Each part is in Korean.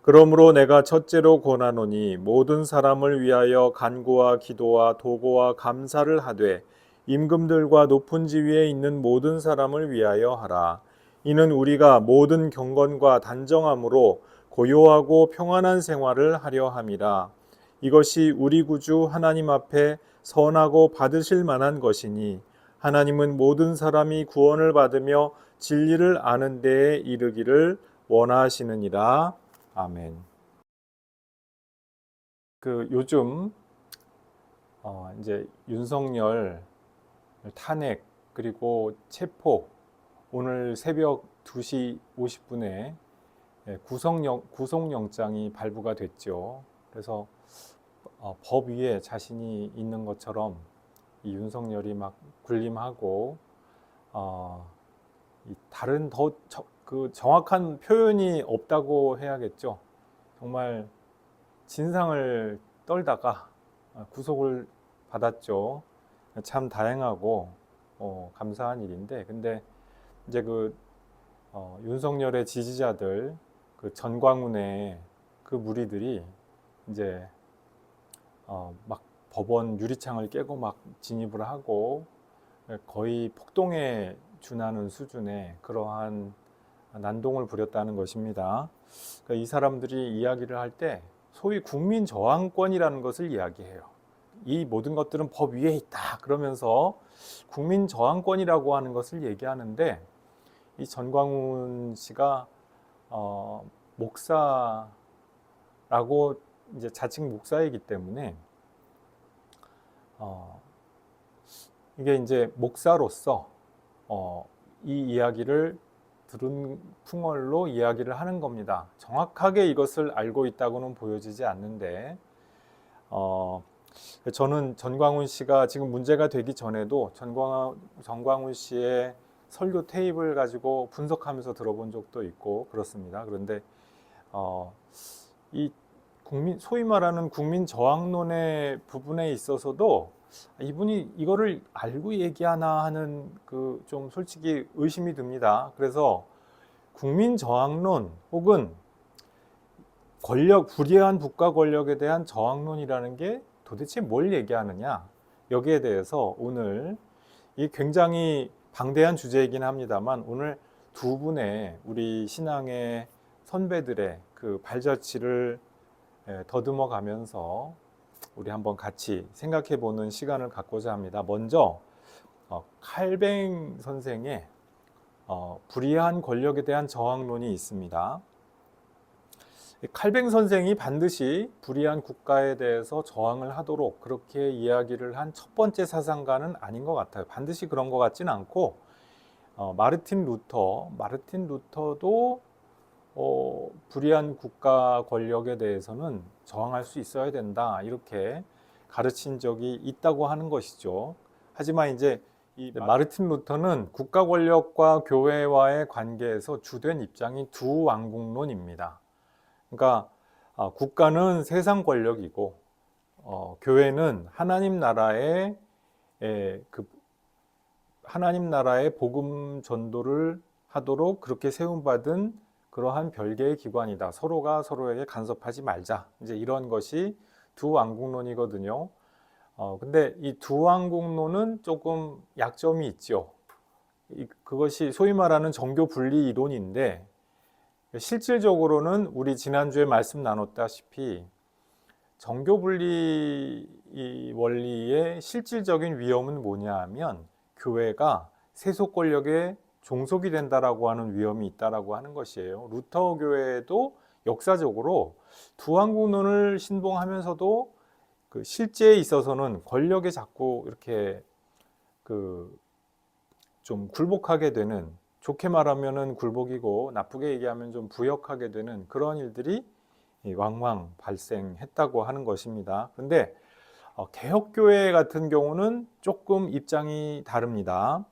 그러므로 내가 첫째로 권하노니 모든 사람을 위하여 간구와 기도와 도고와 감사를 하되 임금들과 높은 지위에 있는 모든 사람을 위하여 하라. 이는 우리가 모든 경건과 단정함으로 고요하고 평안한 생활을 하려 함이라. 이것이 우리 구주 하나님 앞에 선하고 받으실 만한 것이니 하나님은 모든 사람이 구원을 받으며 진리를 아는 데에 이르기를 원하시느니라. 아멘. 요즘 이제 윤석열 탄핵 그리고 체포 오늘 새벽 2시 50분에 구속영장이 발부가 됐죠. 그래서 법 위에 자신이 있는 것처럼 이 윤석열이 막 군림하고 다른 그 정확한 표현이 없다고 해야겠죠. 정말 진상을 떨다가 구속을 받았죠. 참 다행하고 감사한 일인데, 근데 이제 윤석열의 지지자들, 전광훈의 그 무리들이 이제 막 법원 유리창을 깨고 막 진입을 하고 거의 폭동에 준하는 수준의 그러한 난동을 부렸다는 것입니다. 그러니까 이 사람들이 이야기를 할 때 소위 국민 저항권이라는 것을 이야기해요. 이 모든 것들은 법 위에 있다 그러면서 국민 저항권이라고 하는 것을 얘기하는데, 이 전광훈 씨가 목사라고 이제 자칭 목사이기 때문에 이게 이제 목사로서 이 이야기를 들은 풍월로 이야기를 하는 겁니다. 정확하게 이것을 알고 있다고는 보여지지 않는데 저는 전광훈 씨가 지금 문제가 되기 전에도 전광훈 씨의 설교 테이프를 가지고 분석하면서 들어본 적도 있고 그렇습니다. 그런데 이 소위 말하는 국민 저항론의 부분에 있어서도 이분이 이거를 알고 얘기하나 하는 좀 솔직히 의심이 듭니다. 그래서 국민 저항론 혹은 불의한 국가 권력에 대한 저항론이라는 게 도대체 뭘 얘기하느냐, 여기에 대해서 오늘 이 굉장히 방대한 주제이긴 합니다만 오늘 두 분의 우리 신앙의 선배들의 그 발자취를 더듬어 가면서 우리 한번 같이 생각해 보는 시간을 갖고자 합니다. 먼저 칼뱅 선생의 불의한 권력에 대한 저항론이 있습니다. 칼뱅 선생이 반드시 불의한 국가에 대해서 저항을 하도록 그렇게 이야기를 한 첫 번째 사상가는 아닌 것 같아요. 반드시 그런 것 같지는 않고 마르틴 루터도 불의한 국가 권력에 대해서는 저항할 수 있어야 된다 이렇게 가르친 적이 있다고 하는 것이죠. 하지만 이제 이 마르틴 루터는 국가 권력과 교회와의 관계에서 주된 입장이 두 왕국론입니다. 그러니까 국가는 세상 권력이고 교회는 하나님 나라의 복음 전도를 하도록 그렇게 세움받은 그러한 별개의 기관이다. 서로가 서로에게 간섭하지 말자. 이제 이런 것이 두 왕국론이거든요. 근데 이 두 왕국론은 조금 약점이 있죠. 그것이 소위 말하는 정교 분리 이론인데, 실질적으로는 우리 지난주에 말씀 나눴다시피 정교 분리 원리의 실질적인 위험은 뭐냐 하면 교회가 세속 권력에 종속이 된다라고 하는 위험이 있다라고 하는 것이에요. 루터 교회도 역사적으로 두왕국론을 신봉하면서도 그 실제에 있어서는 권력에 자꾸 이렇게 좀 굴복하게 되는, 좋게 말하면은 굴복이고 나쁘게 얘기하면 좀 부역하게 되는 그런 일들이 왕왕 발생했다고 하는 것입니다. 그런데 개혁교회 같은 경우는 조금 입장이 다릅니다.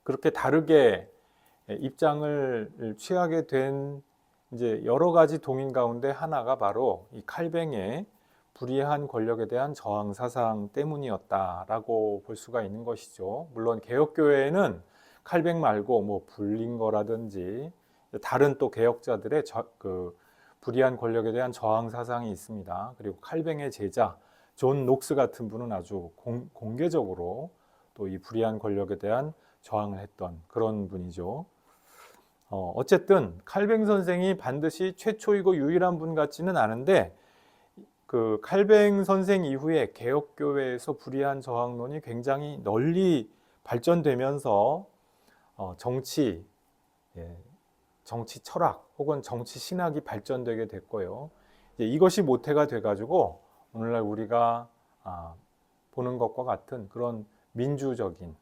그렇게 다르게 입장을 취하게 된 이제 여러 가지 동인 가운데 하나가 바로 이 칼뱅의 불의한 권력에 대한 저항 사상 때문이었다라고 볼 수가 있는 것이죠. 물론 개혁교회에는 칼뱅 말고 뭐 불링거라든지 다른 또 개혁자들의 불의한 권력에 대한 저항 사상이 있습니다. 그리고 칼뱅의 제자 존 녹스 같은 분은 아주 공개적으로 또 이 불의한 권력에 대한 저항을 했던 그런 분이죠. 어쨌든 칼뱅 선생이 반드시 최초이고 유일한 분 같지는 않은데 그 칼뱅 선생 이후에 개혁교회에서 불의한 저항론이 굉장히 널리 발전되면서 정치, 정치 철학 혹은 정치 신학이 발전되게 됐고요. 이것이 모태가 돼가지고 오늘날 우리가 보는 것과 같은 그런 민주적인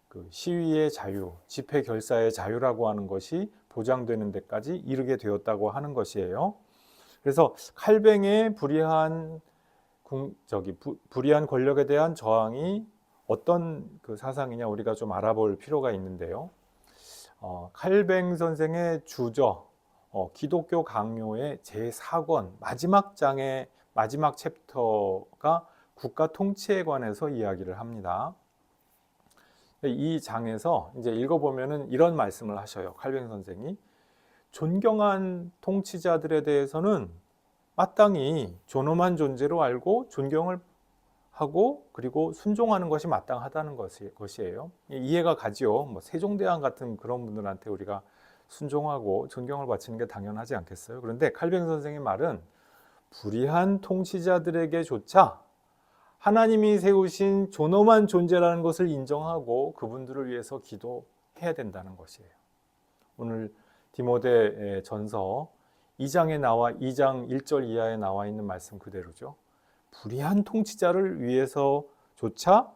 그 시위의 자유, 집회 결사의 자유라고 하는 것이 보장되는 데까지 이르게 되었다고 하는 것이에요. 그래서 칼뱅의 불의한 권력에 대한 저항이 어떤 그 사상이냐 우리가 좀 알아볼 필요가 있는데요. 칼뱅 선생의 주저 기독교 강요의 제4권 마지막 장의 마지막 챕터가 국가 통치에 관해서 이야기를 합니다. 이 장에서 이제 읽어보면은 이런 말씀을 하셔요. 칼뱅 선생이 존경한 통치자들에 대해서는 마땅히 존엄한 존재로 알고 존경을 하고 그리고 순종하는 것이 마땅하다는 것이에요. 이해가 가지요. 뭐 세종대왕 같은 그런 분들한테 우리가 순종하고 존경을 바치는 게 당연하지 않겠어요. 그런데 칼뱅 선생의 말은 불의한 통치자들에게조차 하나님이 세우신 존엄한 존재라는 것을 인정하고 그분들을 위해서 기도해야 된다는 것이에요. 오늘 디모데 전서 2장에 2장 1절 이하에 나와 있는 말씀 그대로죠. 불의한 통치자를 위해서조차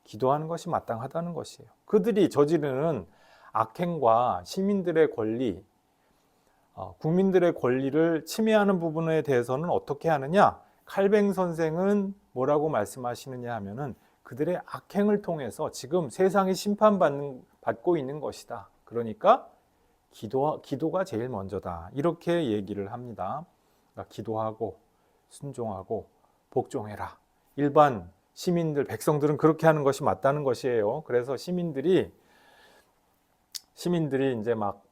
기도하는 것이 마땅하다는 것이에요. 그들이 저지르는 악행과 시민들의 권리, 국민들의 권리를 침해하는 부분에 대해서는 어떻게 하느냐? 칼뱅 선생은 뭐라고 말씀하시느냐 하면은 그들의 악행을 통해서 지금 세상이 심판받고 있는 것이다. 그러니까 기도가 제일 먼저다. 이렇게 얘기를 합니다. 그러니까 기도하고 순종하고 복종해라. 일반 시민들, 백성들은 그렇게 하는 것이 맞다는 것이에요. 그래서 시민들이 이제 막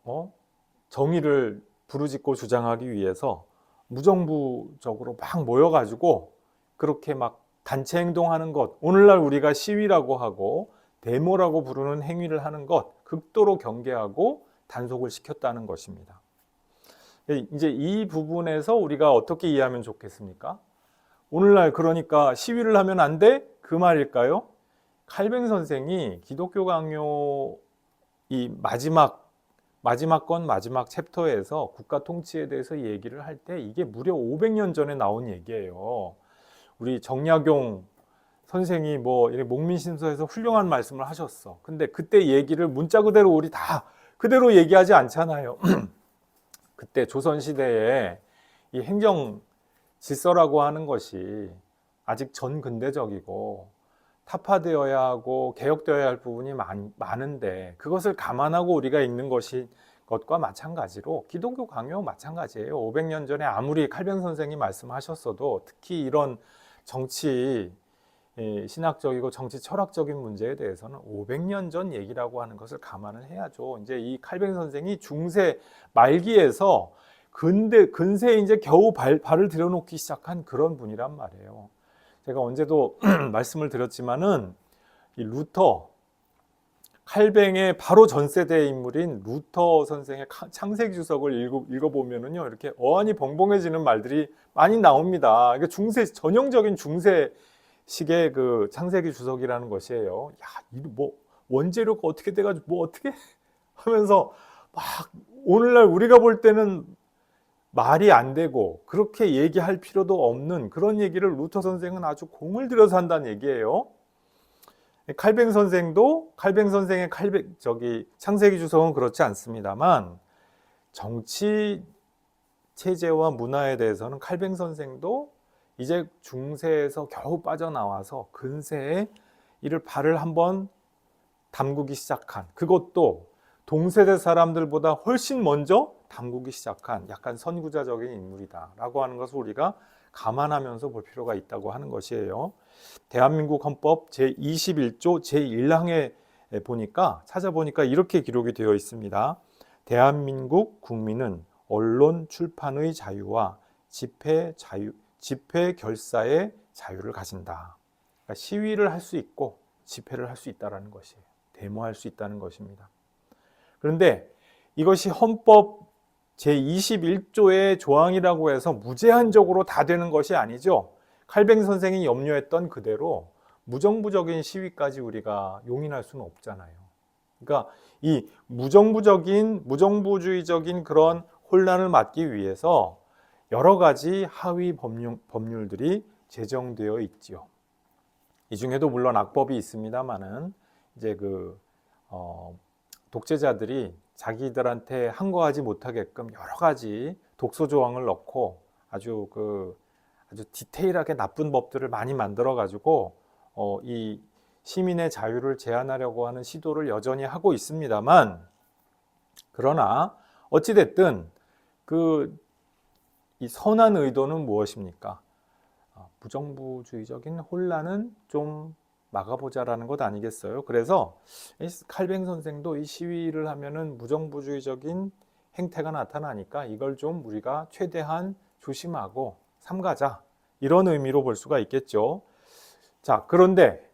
정의를 부르짖고 주장하기 위해서 무정부적으로 막 모여가지고 그렇게 막 단체 행동하는 것, 오늘날 우리가 시위라고 하고 데모라고 부르는 행위를 하는 것 극도로 경계하고 단속을 시켰다는 것입니다. 이제 이 부분에서 우리가 어떻게 이해하면 좋겠습니까? 오늘날 그러니까 시위를 하면 안 돼? 그 말일까요? 칼뱅 선생이 기독교 강요 이 마지막 챕터에서 국가 통치에 대해서 얘기를 할 때 이게 무려 500년 전에 나온 얘기예요. 우리 정약용 선생이 목민신서에서 훌륭한 말씀을 하셨어. 근데 그때 얘기를 문자 그대로 우리 다 그대로 얘기하지 않잖아요. 그때 조선시대에 이 행정 질서라고 하는 것이 아직 전근대적이고 타파되어야 하고 개혁되어야 할 부분이 많은데 그것을 감안하고 우리가 읽는 것과 마찬가지로 기독교 강요 마찬가지예요. 500년 전에 아무리 칼뱅 선생이 말씀하셨어도 특히 이런 정치 신학적이고 정치 철학적인 문제에 대해서는 500년 전 얘기라고 하는 것을 감안을 해야죠. 이제 이 칼뱅 선생이 중세 말기에서 근세에 이제 겨우 발을 들여놓기 시작한 그런 분이란 말이에요. 제가 언제도 말씀을 드렸지만은 이 루터, 칼뱅의 바로 전 세대의 인물인 루터 선생의 창세기 주석을 읽어보면은요, 이렇게 어안이 벙벙해지는 말들이 많이 나옵니다. 그러니까 전형적인 중세식의 그 창세기 주석이라는 것이에요. 야, 원재료가 어떻게 돼가지고 어떻게 하면서 막 오늘날 우리가 볼 때는 말이 안 되고 그렇게 얘기할 필요도 없는 그런 얘기를 루터 선생은 아주 공을 들여서 한다는 얘기예요. 칼뱅 선생의 창세기 주석은 그렇지 않습니다만 정치 체제와 문화에 대해서는 칼뱅 선생도 이제 중세에서 겨우 빠져나와서 근세에 이를 발을 한번 담그기 시작한, 그것도 동세대 사람들보다 훨씬 먼저 담그기 시작한 약간 선구자적인 인물이다라고 하는 것을 우리가 감안하면서 볼 필요가 있다고 하는 것이에요. 대한민국 헌법 제21조 제1항에 찾아보니까 이렇게 기록이 되어 있습니다. 대한민국 국민은 언론 출판의 자유와 집회 결사의 자유를 가진다. 그러니까 시위를 할 수 있고 집회를 할 수 있다는 것이에요. 데모할 수 있다는 것입니다. 그런데 이것이 헌법 제21조의 조항이라고 해서 무제한적으로 다 되는 것이 아니죠. 칼뱅 선생이 염려했던 그대로 무정부적인 시위까지 우리가 용인할 수는 없잖아요. 그러니까 이 무정부주의적인 그런 혼란을 막기 위해서 여러 가지 하위 법률들이 제정되어 있지요. 이 중에도 물론 악법이 있습니다만은 이제 독재자들이 자기들한테 항거하지 못하게끔 여러 가지 독소 조항을 넣고 아주 디테일하게 나쁜 법들을 많이 만들어 가지고 이 시민의 자유를 제한하려고 하는 시도를 여전히 하고 있습니다만, 그러나 어찌 됐든 이 선한 의도는 무엇입니까? 무정부주의적인 혼란은 좀 막아보자라는 것 아니겠어요? 그래서 칼뱅 선생도 이 시위를 하면은 무정부주의적인 행태가 나타나니까 이걸 좀 우리가 최대한 조심하고 삼가자, 이런 의미로 볼 수가 있겠죠. 자, 그런데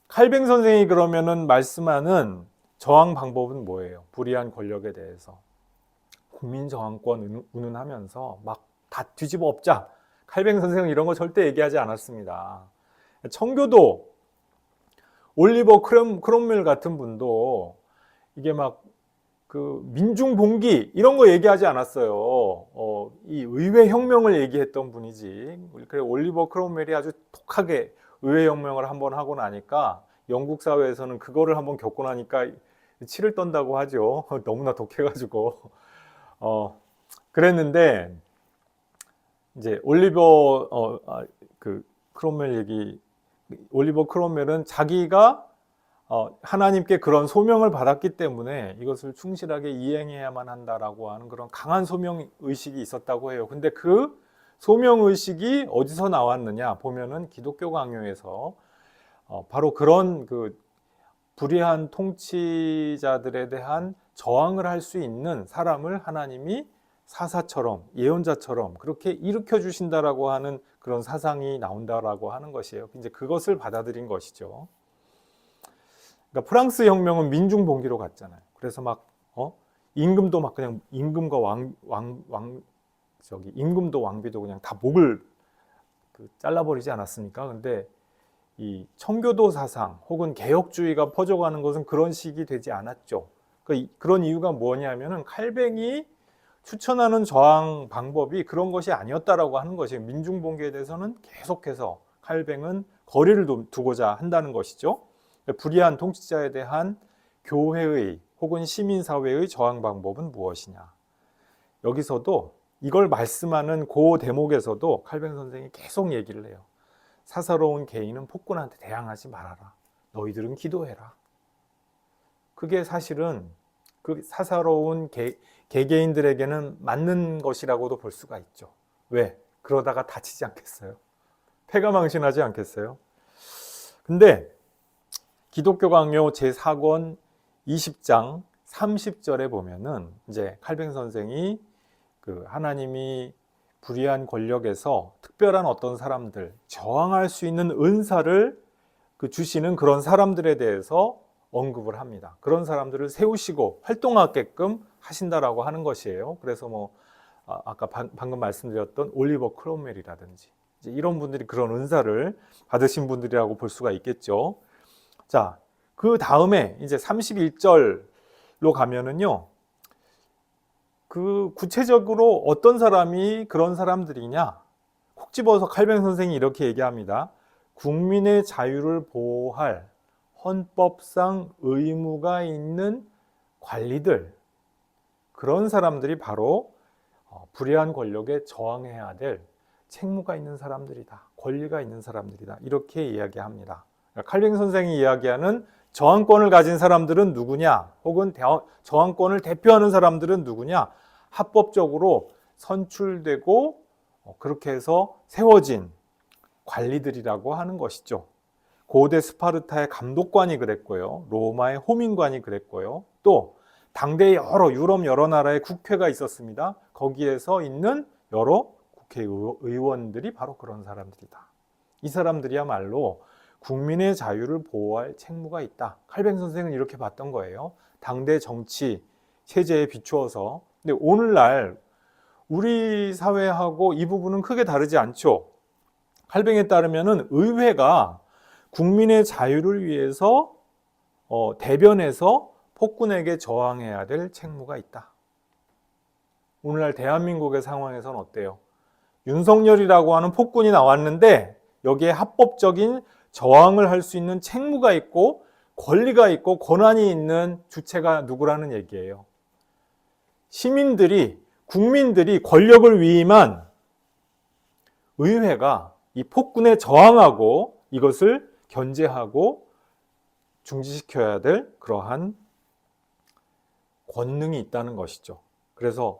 칼뱅 선생이 그러면은 말씀하는 저항 방법은 뭐예요? 불이한 권력에 대해서 국민 저항권 운운하면서 막 다 뒤집어 엎자. 칼뱅 선생은 이런 거 절대 얘기하지 않았습니다. 청교도 올리버 크롬웰 같은 분도 이게 막 민중봉기 이런 거 얘기하지 않았어요. 이 의회혁명을 얘기했던 분이지. 그래 올리버 크롬웰이 아주 독하게 의회혁명을 한번 하고 나니까 영국 사회에서는 그거를 한번 겪고 나니까 치를 떤다고 하죠. 너무나 독해가지고. 그랬는데 이제 올리버 크롬웰은 자기가 하나님께 그런 소명을 받았기 때문에 이것을 충실하게 이행해야만 한다라고 하는 그런 강한 소명 의식이 있었다고 해요. 근데 그 소명 의식이 어디서 나왔느냐 보면은 기독교 강요에서 바로 그런 불의한 통치자들에 대한 저항을 할 수 있는 사람을 하나님이 사사처럼 예언자처럼 그렇게 일으켜 주신다라고 하는 그런 사상이 나온다라고 하는 것이에요. 이제 그것을 받아들인 것이죠. 그러니까 프랑스 혁명은 민중 봉기로 갔잖아요. 그래서 임금도 막 그냥 임금과 임금도 왕비도 그냥 다 목을 잘라버리지 않았습니까? 근데 이 청교도 사상 혹은 개혁주의가 퍼져가는 것은 그런 식이 되지 않았죠. 그런 이유가 뭐냐면은 칼뱅이 추천하는 저항 방법이 그런 것이 아니었다라고 하는 것이에요. 민중봉기에 대해서는 계속해서 칼뱅은 거리를 두고자 한다는 것이죠. 불의한 통치자에 대한 교회의 혹은 시민사회의 저항 방법은 무엇이냐. 여기서도 이걸 말씀하는 그 대목에서도 칼뱅 선생이 계속 얘기를 해요. 사사로운 개인은 폭군한테 대항하지 말아라. 너희들은 기도해라. 그게 사실은 그 사사로운 개개인들에게는 맞는 것이라고도 볼 수가 있죠. 왜? 그러다가 다치지 않겠어요? 패가망신하지 않겠어요? 근데 기독교 강요 제4권 20장 30절에 보면은 이제 칼뱅 선생이 하나님이 불의한 권력에서 특별한 어떤 사람들, 저항할 수 있는 은사를 주시는 그런 사람들에 대해서 언급을 합니다. 그런 사람들을 세우시고 활동하게끔 하신다라고 하는 것이에요. 그래서 아까 방금 말씀드렸던 올리버 크롬웰이라든지 이런 분들이 그런 은사를 받으신 분들이라고 볼 수가 있겠죠. 자, 그 다음에 이제 31절로 가면은요, 구체적으로 어떤 사람이 그런 사람들이냐? 콕 집어서 칼뱅 선생이 이렇게 얘기합니다. 국민의 자유를 보호할 헌법상 의무가 있는 관리들, 그런 사람들이 바로 불의한 권력에 저항해야 될 책무가 있는 사람들이다. 권리가 있는 사람들이다. 이렇게 이야기합니다. 칼뱅 선생이 이야기하는 저항권을 가진 사람들은 누구냐? 혹은 저항권을 대표하는 사람들은 누구냐? 합법적으로 선출되고 그렇게 해서 세워진 관리들이라고 하는 것이죠. 고대 스파르타의 감독관이 그랬고요. 로마의 호민관이 그랬고요. 또 당대에 유럽 여러 나라의 국회가 있었습니다. 거기에서 있는 여러 국회의원들이 바로 그런 사람들이다. 이 사람들이야말로 국민의 자유를 보호할 책무가 있다. 칼뱅 선생은 이렇게 봤던 거예요. 당대 정치 체제에 비추어서. 근데 오늘날 우리 사회하고 이 부분은 크게 다르지 않죠. 칼뱅에 따르면은 의회가 국민의 자유를 위해서 대변해서 폭군에게 저항해야 될 책무가 있다. 오늘날 대한민국의 상황에서는 어때요? 윤석열이라고 하는 폭군이 나왔는데 여기에 합법적인 저항을 할 수 있는 책무가 있고 권리가 있고 권한이 있는 주체가 누구라는 얘기예요. 시민들이, 국민들이 권력을 위임한 의회가 이 폭군에 저항하고 이것을 견제하고 중지시켜야 될 그러한 권능이 있다는 것이죠. 그래서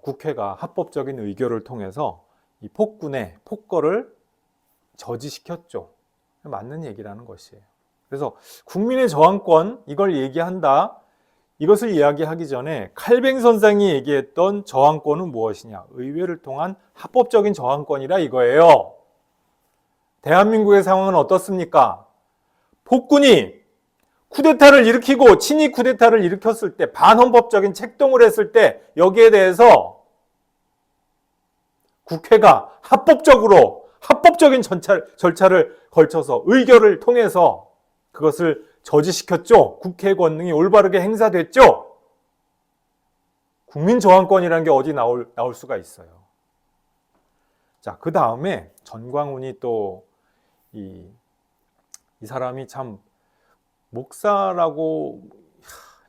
국회가 합법적인 의결을 통해서 이 폭군의 폭거를 저지시켰죠. 맞는 얘기라는 것이에요. 그래서 국민의 저항권, 이걸 얘기한다. 이것을 이야기하기 전에 칼뱅 선생이 얘기했던 저항권은 무엇이냐? 의회를 통한 합법적인 저항권이라 이거예요. 대한민국의 상황은 어떻습니까? 폭군이 쿠데타를 일으키고 친위 쿠데타를 일으켰을 때, 반헌법적인 책동을 했을 때 여기에 대해서 국회가 합법적인 절차를 걸쳐서 의결을 통해서 그것을 저지시켰죠. 국회 권능이 올바르게 행사됐죠. 국민 저항권이라는 게 어디 나올 수가 있어요. 자, 그 다음에 전광훈이 또 이 사람이 참 목사라고,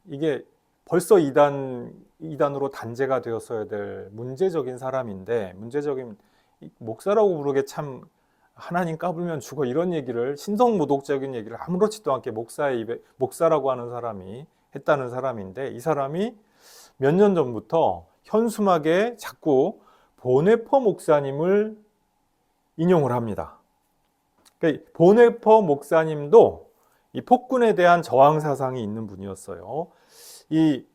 이게 벌써 이단으로 단죄가 되었어야 될 문제적인 사람인데, 목사라고 부르게 참 하나님 까불면 죽어, 이런 얘기를, 신성모독적인 얘기를 아무렇지도 않게 목사라고 하는 사람이 했다는 사람인데, 이 사람이 몇 년 전부터 현수막에 자꾸 보네퍼 목사님을 인용을 합니다. 그러니까 보네퍼 목사님도 이 폭군에 대한 저항 사상이 있는 분이었어요. 이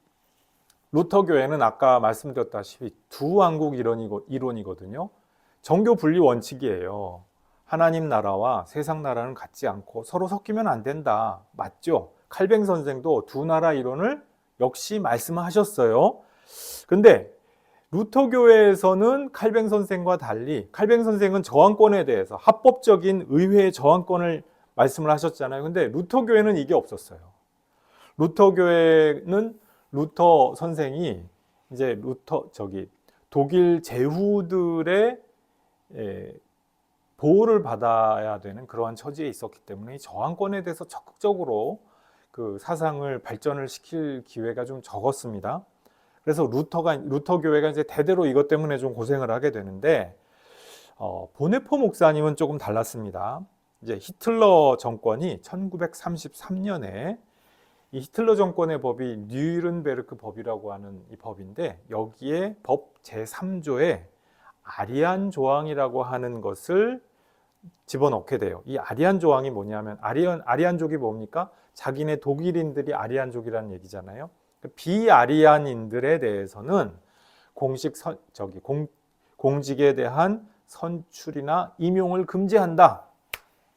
루터교회는 아까 말씀드렸다시피 두 왕국 이론이거든요. 정교 분리 원칙이에요. 하나님 나라와 세상 나라는 같지 않고 서로 섞이면 안 된다. 맞죠? 칼뱅 선생도 두 나라 이론을 역시 말씀하셨어요. 근데 루터교회에서는 칼뱅 선생과 달리, 칼뱅 선생은 저항권에 대해서 합법적인 의회의 저항권을 말씀을 하셨잖아요. 근데 루터교회는 이게 없었어요. 루터교회는 루터 선생이 이제 독일 제후들의 보호를 받아야 되는 그러한 처지에 있었기 때문에 이 저항권에 대해서 적극적으로 그 사상을 발전을 시킬 기회가 좀 적었습니다. 그래서 루터교회가 이제 대대로 이것 때문에 좀 고생을 하게 되는데, 보네퍼 목사님은 조금 달랐습니다. 이제 히틀러 정권이 1933년에 이 히틀러 정권의 법이 뉘른베르크 법이라고 하는 이 법인데, 여기에 법 제3조에 아리안 조항이라고 하는 것을 집어넣게 돼요. 이 아리안 조항이 뭐냐면, 아리안족이 뭡니까? 자기네 독일인들이 아리안족이라는 얘기잖아요. 비아리안인들에 대해서는 공직에 대한 선출이나 임용을 금지한다.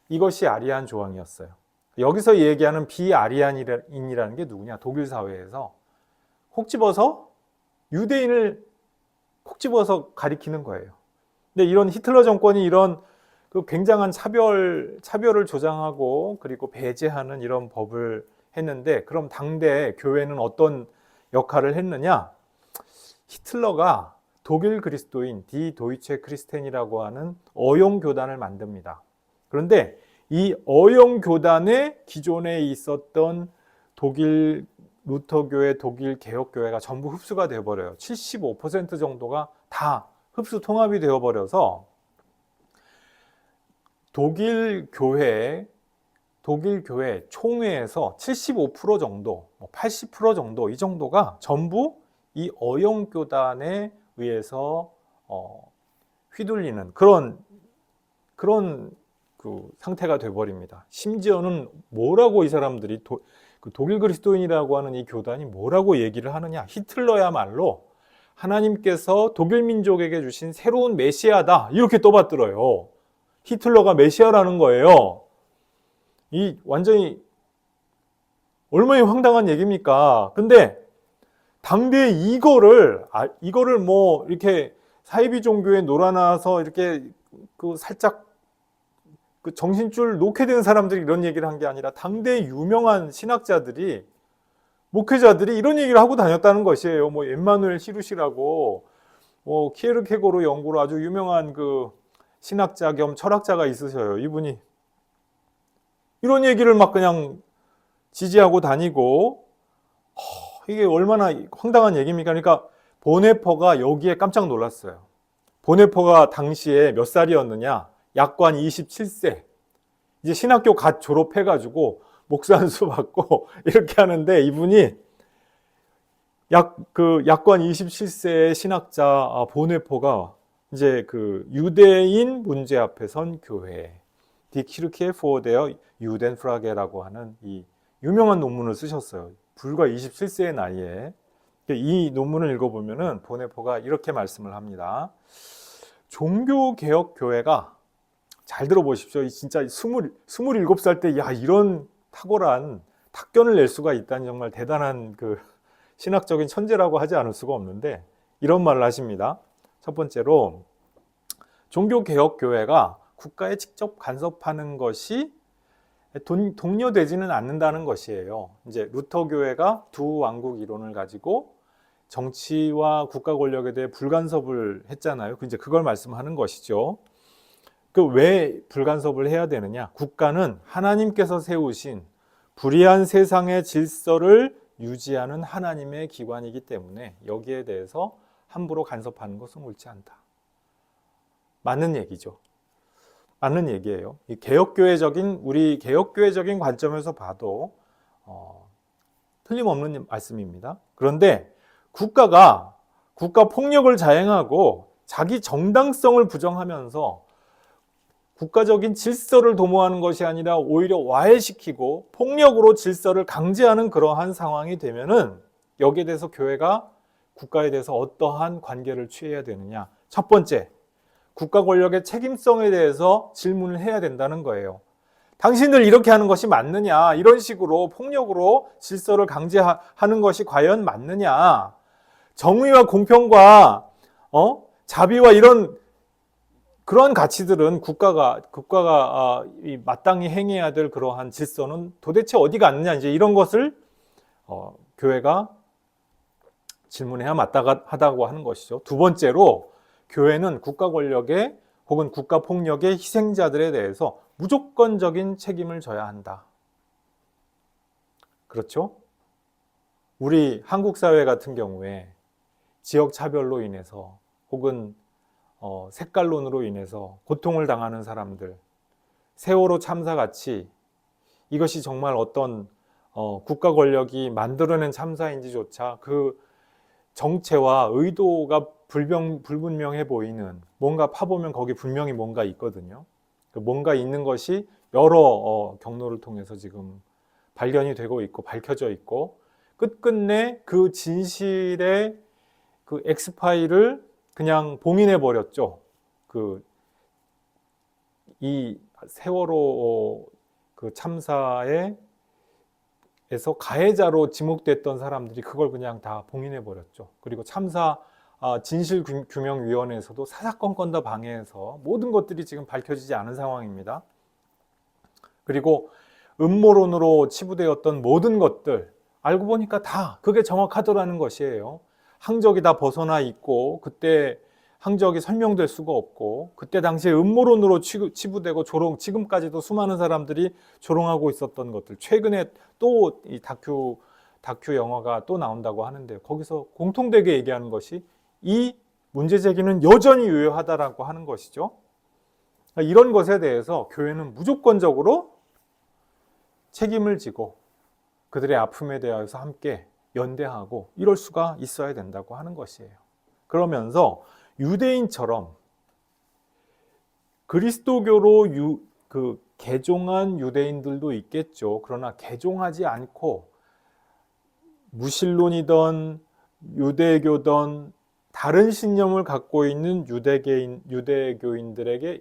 이것이 아리안 조항이었어요. 여기서 얘기하는 비아리안인이라는 게 누구냐? 독일 사회에서 콕 집어서 유대인을 콕 집어서 가리키는 거예요. 근데 이런 히틀러 정권이 이런 그 굉장한 차별을 조장하고 그리고 배제하는 이런 법을 했는데, 그럼 당대 교회는 어떤 역할을 했느냐? 히틀러가 독일 그리스도인 디 도이체 크리스텐이라고 하는 어용 교단을 만듭니다. 그런데 이 어용 교단에 기존에 있었던 독일 루터교회, 독일 개혁교회가 전부 흡수가 되어버려요. 75% 정도가 다 흡수 통합이 되어버려서 독일 교회 총회에서 75% 정도, 80% 정도, 이 정도가 전부 이 어용교단에 의해서 휘둘리는 그런 그 상태가 돼버립니다. 심지어는 뭐라고 이 사람들이 그 독일 그리스도인이라고 하는 이 교단이 뭐라고 얘기를 하느냐? 히틀러야말로 하나님께서 독일 민족에게 주신 새로운 메시아다 이렇게 떠받들어요. 히틀러가 메시아라는 거예요. 이 완전히 얼마나 황당한 얘기입니까? 근데 당대에 이거를 뭐 이렇게 사이비 종교에 놀아나서 이렇게 그 살짝 그 정신줄 놓게 된 사람들이 이런 얘기를 한 게 아니라 당대의 유명한 신학자들이 목회자들이 이런 얘기를 하고 다녔다는 것이에요. 뭐 엠마누엘 히루시라고 뭐 키에르케고르 연구로 아주 유명한 그 신학자 겸 철학자가 있으셔요. 이분이 이런 얘기를 막 그냥 지지하고 다니고 이게 얼마나 황당한 얘기입니까? 그러니까 보네퍼가 여기에 깜짝 놀랐어요. 보네퍼가 당시에 몇 살이었느냐? 약관 27세. 이제 신학교 갓 졸업해가지고 목사 안수 받고 이렇게 하는데 이분이 약관 27세의 신학자 보네퍼가 이제 그 유대인 문제 앞에 선 교회 디 키르케 포 데어 유덴 프라게라고 하는 이 유명한 논문을 쓰셨어요. 불과 27세의 나이에. 이 논문을 읽어보면은 보네퍼가 이렇게 말씀을 합니다. 종교개혁교회가 잘 들어보십시오. 진짜 27살 때 이런 탁월한 탁견을 낼 수가 있다니 정말 대단한 그 신학적인 천재라고 하지 않을 수가 없는데 이런 말을 하십니다. 첫 번째로 종교개혁교회가 국가에 직접 간섭하는 것이 독려되지는 않는다는 것이에요. 이제 루터교회가 두 왕국 이론을 가지고 정치와 국가 권력에 대해 불간섭을 했잖아요. 이제 그걸 말씀하는 것이죠. 그 왜 불간섭을 해야 되느냐? 국가는 하나님께서 세우신 불의한 세상의 질서를 유지하는 하나님의 기관이기 때문에 여기에 대해서 함부로 간섭하는 것은 옳지 않다. 맞는 얘기죠. 맞는 얘기예요. 우리 개혁교회적인 관점에서 봐도 틀림없는 말씀입니다. 그런데 국가 폭력을 자행하고 자기 정당성을 부정하면서 국가적인 질서를 도모하는 것이 아니라 오히려 와해시키고 폭력으로 질서를 강제하는 그러한 상황이 되면은 여기에 대해서 교회가 국가에 대해서 어떠한 관계를 취해야 되느냐. 첫 번째, 국가 권력의 책임성에 대해서 질문을 해야 된다는 거예요. 당신들 이렇게 하는 것이 맞느냐? 이런 식으로 폭력으로 질서를 강제하는 것이 과연 맞느냐? 정의와 공평과 자비와 그러한 가치들은 국가가 마땅히 행해야 될 그러한 질서는 도대체 어디 갔느냐? 이제 이런 것을 교회가 질문해야 마땅하다고 하는 것이죠. 두 번째로 교회는 국가 권력의 혹은 국가 폭력의 희생자들에 대해서 무조건적인 책임을 져야 한다. 그렇죠? 우리 한국 사회 같은 경우에 지역 차별로 인해서 혹은 색깔론으로 인해서 고통을 당하는 사람들, 세월호 참사같이 이것이 정말 어떤 국가 권력이 만들어낸 참사인지조차 그 정체와 의도가 불분명해 보이는 뭔가 파보면 거기 분명히 뭔가 있거든요. 뭔가 있는 것이 여러 경로를 통해서 지금 발견이 되고 있고 밝혀져 있고 끝끝내 그 진실의 그 엑스파일을 그냥 봉인해 버렸죠. 이 세월호 그 참사에서 가해자로 지목됐던 사람들이 그걸 그냥 다 봉인해 버렸죠. 그리고 참사 진실규명위원회에서도 사사건건 다 방해해서 모든 것들이 지금 밝혀지지 않은 상황입니다. 그리고 음모론으로 치부되었던 모든 것들 알고 보니까 다 그게 정확하더라는 것이에요. 항적이 다 벗어나 있고 그때 항적이 설명될 수가 없고 그때 당시에 음모론으로 치부되고 지금까지도 수많은 사람들이 조롱하고 있었던 것들 최근에 또 이 다큐 영화가 또 나온다고 하는데 거기서 공통되게 얘기하는 것이 이 문제 제기는 여전히 유효하다라고 하는 것이죠. 이런 것에 대해서 교회는 무조건적으로 책임을 지고 그들의 아픔에 대해서 함께 연대하고 이럴 수가 있어야 된다고 하는 것이에요. 그러면서 유대인처럼 그리스도교로 개종한 유대인들도 있겠죠. 그러나 개종하지 않고 무신론이던 유대교던 다른 신념을 갖고 있는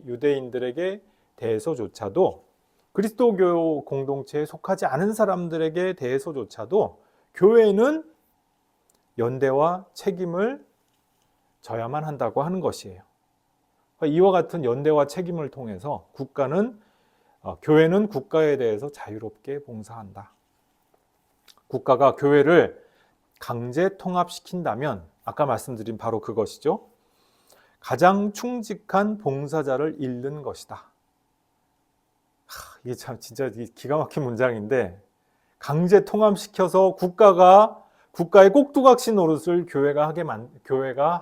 유대인들에게 대해서조차도, 그리스도교 공동체에 속하지 않은 사람들에게 대해서조차도 교회는 연대와 책임을 져야만 한다고 하는 것이에요. 이와 같은 연대와 책임을 통해서 교회는 국가에 대해서 자유롭게 봉사한다. 국가가 교회를 강제 통합시킨다면 아까 말씀드린 바로 그것이죠. 가장 충직한 봉사자를 잃는 것이다. 이게 참 진짜 기가 막힌 문장인데, 강제 통합시켜서 국가의 꼭두각시 노릇을 교회가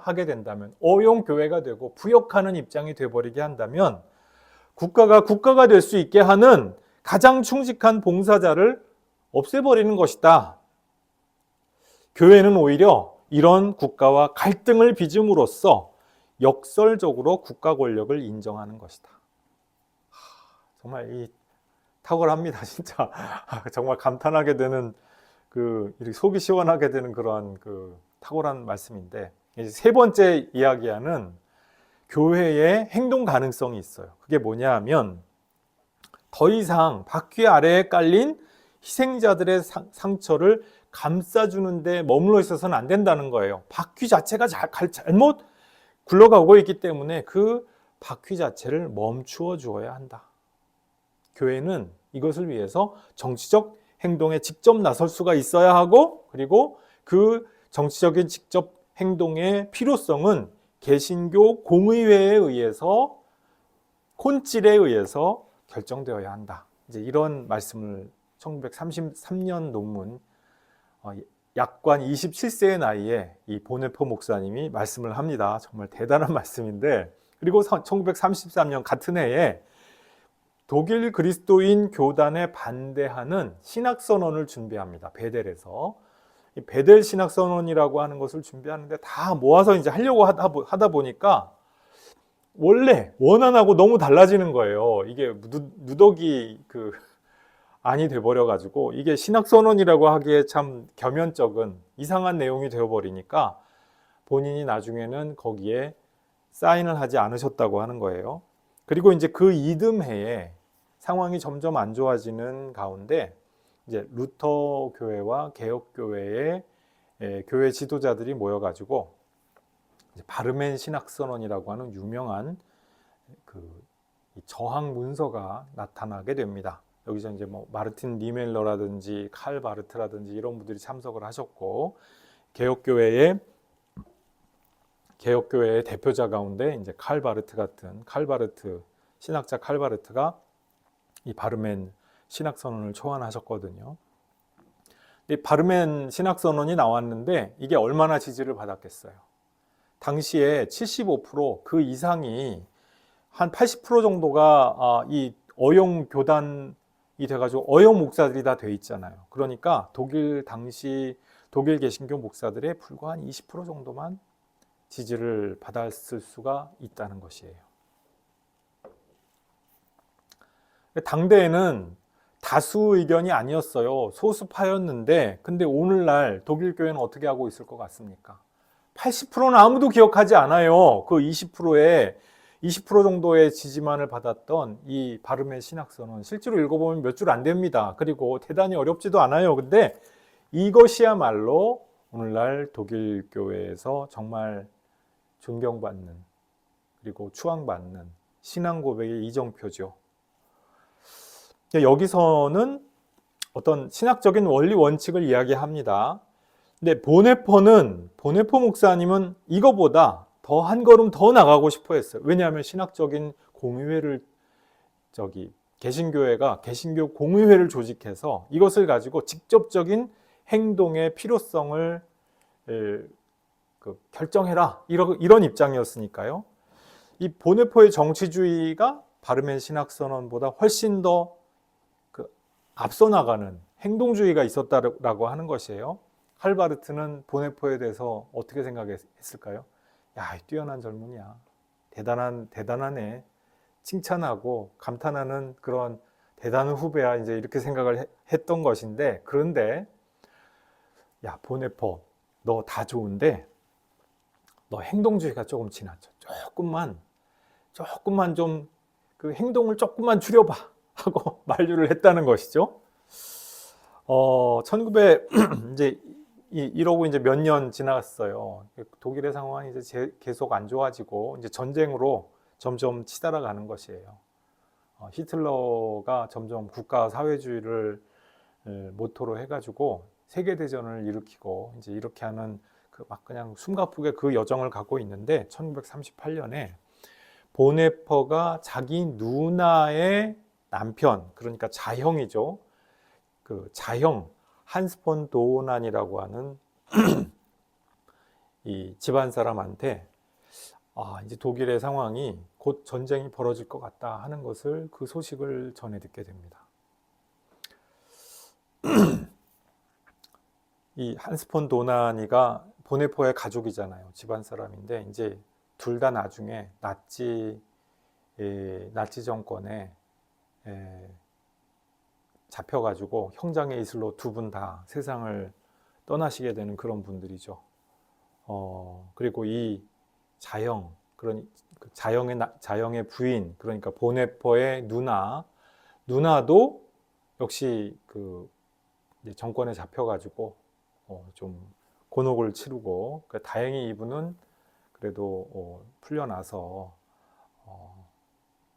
하게 된다면, 어용 교회가 되고 부역하는 입장이 되어버리게 한다면, 국가가 될 수 있게 하는 가장 충직한 봉사자를 없애버리는 것이다. 교회는 오히려 이런 국가와 갈등을 빚음으로써 역설적으로 국가 권력을 인정하는 것이다. 정말 탁월합니다, 진짜. 정말 감탄하게 되는, 이렇게 속이 시원하게 되는 그러한 탁월한 말씀인데, 세 번째 이야기하는 교회의 행동 가능성이 있어요. 그게 뭐냐 하면, 더 이상 바퀴 아래에 깔린 희생자들의 상처를 감싸주는 데 머물러 있어서는 안 된다는 거예요. 바퀴 자체가 잘못 굴러가고 있기 때문에 그 바퀴 자체를 멈추어 주어야 한다. 교회는 이것을 위해서 정치적 행동에 직접 나설 수가 있어야 하고, 그리고 그 정치적인 직접 행동의 필요성은 개신교 공의회에 의해서, 콘칠에 의해서 결정되어야 한다. 이제 이런 말씀을 1933년 논문, 약관 27세의 나이에 이 보네포 목사님이 말씀을 합니다. 정말 대단한 말씀인데, 그리고 1933년 같은 해에 독일 그리스도인 교단에 반대하는 신학선언을 준비합니다. 베델에서. 이 베델 신학선언이라고 하는 것을 준비하는데 다 모아서 이제 하려고 하다 보니까 원래 원안하고 너무 달라지는 거예요. 이게 누더기 안이 돼버려가지고, 이게 신학선언이라고 하기에 참 겸연쩍은 이상한 내용이 되어버리니까 본인이 나중에는 거기에 사인을 하지 않으셨다고 하는 거예요. 그리고 이제 그 이듬해에 상황이 점점 안 좋아지는 가운데 이제 루터 교회와 개혁 교회의 교회 지도자들이 모여가지고 이제 바르멘 신학선언이라고 하는 유명한 저항 문서가 나타나게 됩니다. 여기서 이제 마르틴 니멜러라든지 칼 바르트라든지 이런 분들이 참석을 하셨고, 개혁교회의 대표자 가운데 이제 신학자 칼 바르트가 이 바르멘 신학선언을 초안하셨거든요. 근데 바르멘 신학선언이 나왔는데 이게 얼마나 지지를 받았겠어요? 당시에 75%, 그 이상이 한 80% 정도가 이 어용 교단이 돼가지고 어용 목사들이 다 돼 있잖아요. 그러니까 독일 개신교 목사들의 불과 한 20% 정도만 지지를 받았을 수가 있다는 것이에요. 당대에는 다수 의견이 아니었어요. 소수파였는데, 근데 오늘날 독일 교회는 어떻게 하고 있을 것 같습니까? 80%는 아무도 기억하지 않아요. 그 20% 정도의 지지만을 받았던 이 바르멘 신학선언, 실제로 읽어보면 몇 줄 안 됩니다. 그리고 대단히 어렵지도 않아요. 근데 이것이야말로 오늘날 독일 교회에서 정말 존경받는, 그리고 추앙받는 신앙 고백의 이정표죠. 여기서는 어떤 신학적인 원리 원칙을 이야기합니다. 근데 보네포 목사님은 이거보다 더 한 걸음 더 나가고 싶어 했어요. 왜냐하면 신학적인 공의회를, 개신교회가 개신교 공의회를 조직해서 이것을 가지고 직접적인 행동의 필요성을 결정해라, 이런 입장이었으니까요. 이 보네포의 정치주의가 바르멘 신학선언보다 훨씬 더 앞서 나가는 행동주의가 있었다라고 하는 것이에요. 칼바르트는 보네포에 대해서 어떻게 생각했을까요? 야, 뛰어난 젊은이야. 대단하네. 칭찬하고 감탄하는 그런 대단한 후배야. 이제 이렇게 생각을 했던 것인데, 그런데 야, 보네퍼, 너 다 좋은데 너 행동주의가 조금 지나쳐. 조금만 좀 그 행동을 조금만 줄여봐 하고 만류를 했다는 것이죠. 1900 이제 이러고 이제 몇 년 지났어요. 독일의 상황이 이제 계속 안 좋아지고 이제 전쟁으로 점점 치달아가는 것이에요. 히틀러가 점점 국가 사회주의를 모토로 해가지고 세계 대전을 일으키고 이제 이렇게 하는 그 막 그냥 숨가쁘게 그 여정을 갖고 있는데 1938년에 보네퍼가 자기 누나의 남편, 그러니까 자형이죠. 그 자형 한스 폰 도난이라고 하는 이 집안 사람한테 이제 독일의 상황이 곧 전쟁이 벌어질 것 같다 하는 것을 그 소식을 전해 듣게 됩니다. 이 한스 폰 도난이가 보네포의 가족이잖아요. 집안 사람인데 이제 둘 다 나중에 나치 정권에 잡혀가지고 형장의 이슬로 두 분 다 세상을 떠나시게 되는 그런 분들이죠. 그리고 이 자형, 자형의 부인, 그러니까 보네퍼의 누나도 역시 그 정권에 잡혀가지고 좀 곤혹을 치르고, 그러니까 다행히 이분은 그래도 풀려나서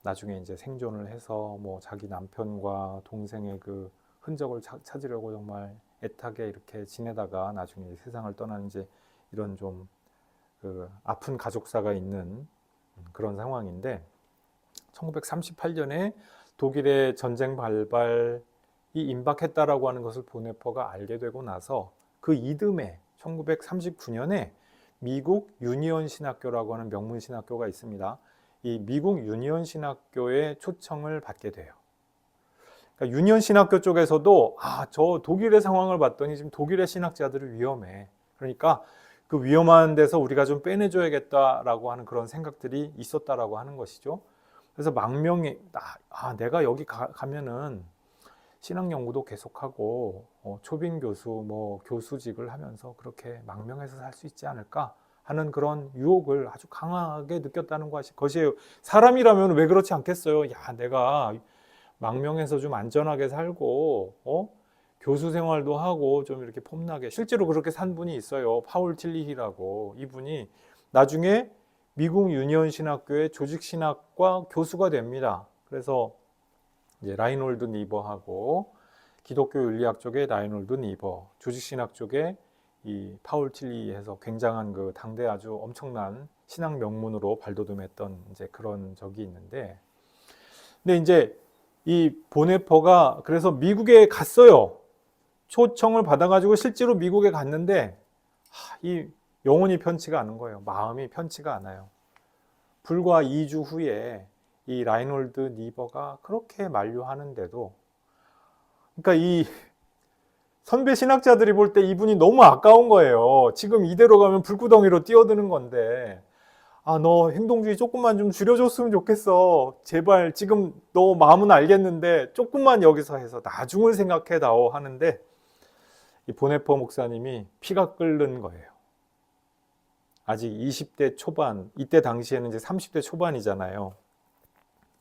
나중에 이제 생존을 해서 뭐 자기 남편과 동생의 그 흔적을 찾으려고 정말 애타게 이렇게 지내다가 나중에 세상을 떠나는 이제 이런 좀 그 아픈 가족사가 있는 그런 상황인데 1938년에 독일의 전쟁 발발이 임박했다라고 하는 것을 보네퍼가 알게 되고 나서 그 이듬해 1939년에 미국 유니온 신학교라고 하는 명문 신학교가 있습니다. 이 미국 유니온 신학교에 초청을 받게 돼요. 그러니까 유니온 신학교 쪽에서도 저 독일의 상황을 봤더니 지금 독일의 신학자들이 위험해. 그러니까 그 위험한 데서 우리가 좀 빼내줘야겠다라고 하는 그런 생각들이 있었다라고 하는 것이죠. 그래서 망명이 내가 여기 가면은 신학 연구도 계속하고 초빙 교수, 뭐 교수직을 하면서 그렇게 망명해서 살 수 있지 않을까 하는 그런 유혹을 아주 강하게 느꼈다는 것이에요. 사람이라면 왜 그렇지 않겠어요? 야, 내가 망명해서 좀 안전하게 살고 교수 생활도 하고 좀 이렇게 폼나게, 실제로 그렇게 산 분이 있어요. 파울 틸리히라고. 이분이 나중에 미국 유니온 신학교의 조직신학과 교수가 됩니다. 그래서 이제 라이놀드 니버하고 기독교 윤리학 쪽에 라이놀드 니버, 조직신학 쪽에 이 파울 틸리해서 굉장한 그 당대 아주 엄청난 신학 명문으로 발돋움했던 이제 그런 적이 있는데, 근데 이제 이 보네퍼가 그래서 미국에 갔어요. 초청을 받아가지고 실제로 미국에 갔는데 이 영혼이 편치가 않은 거예요. 마음이 편치가 않아요. 불과 2주 후에 이 라이놀드 니버가 그렇게 만류하는데도, 그러니까 이 선배 신학자들이 볼 때 이분이 너무 아까운 거예요. 지금 이대로 가면 불구덩이로 뛰어드는 건데 너 행동주의 조금만 좀 줄여줬으면 좋겠어. 제발, 지금 너 마음은 알겠는데 조금만 여기서 해서 나중을 생각해다오 하는데 이 보네퍼 목사님이 피가 끓는 거예요. 아직 20대 초반, 이때 당시에는 이제 30대 초반이잖아요.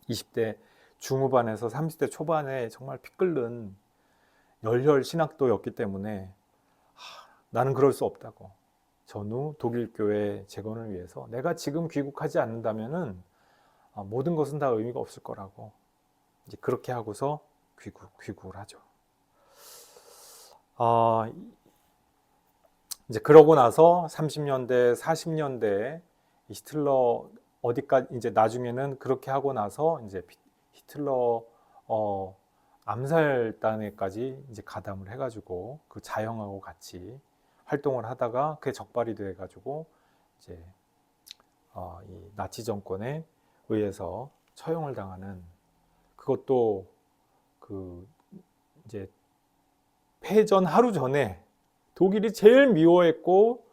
20대 중후반에서 30대 초반에 정말 피 끓는 열혈 신학도였기 때문에 나는 그럴 수 없다고. 전후 독일교회 재건을 위해서 내가 지금 귀국하지 않는다면은 모든 것은 다 의미가 없을 거라고. 이제 그렇게 하고서 귀국을 하죠. 이제 그러고 나서 30년대, 40년대 히틀러 어디까지 이제 나중에는 그렇게 하고 나서 이제 히틀러 암살단에까지 이제 가담을 해가지고 그 자형하고 같이 활동을 하다가 그게 적발이 돼가지고 이제 이 나치 정권에 의해서 처형을 당하는, 그것도 그 이제 패전 하루 전에 독일이 제일 미워했고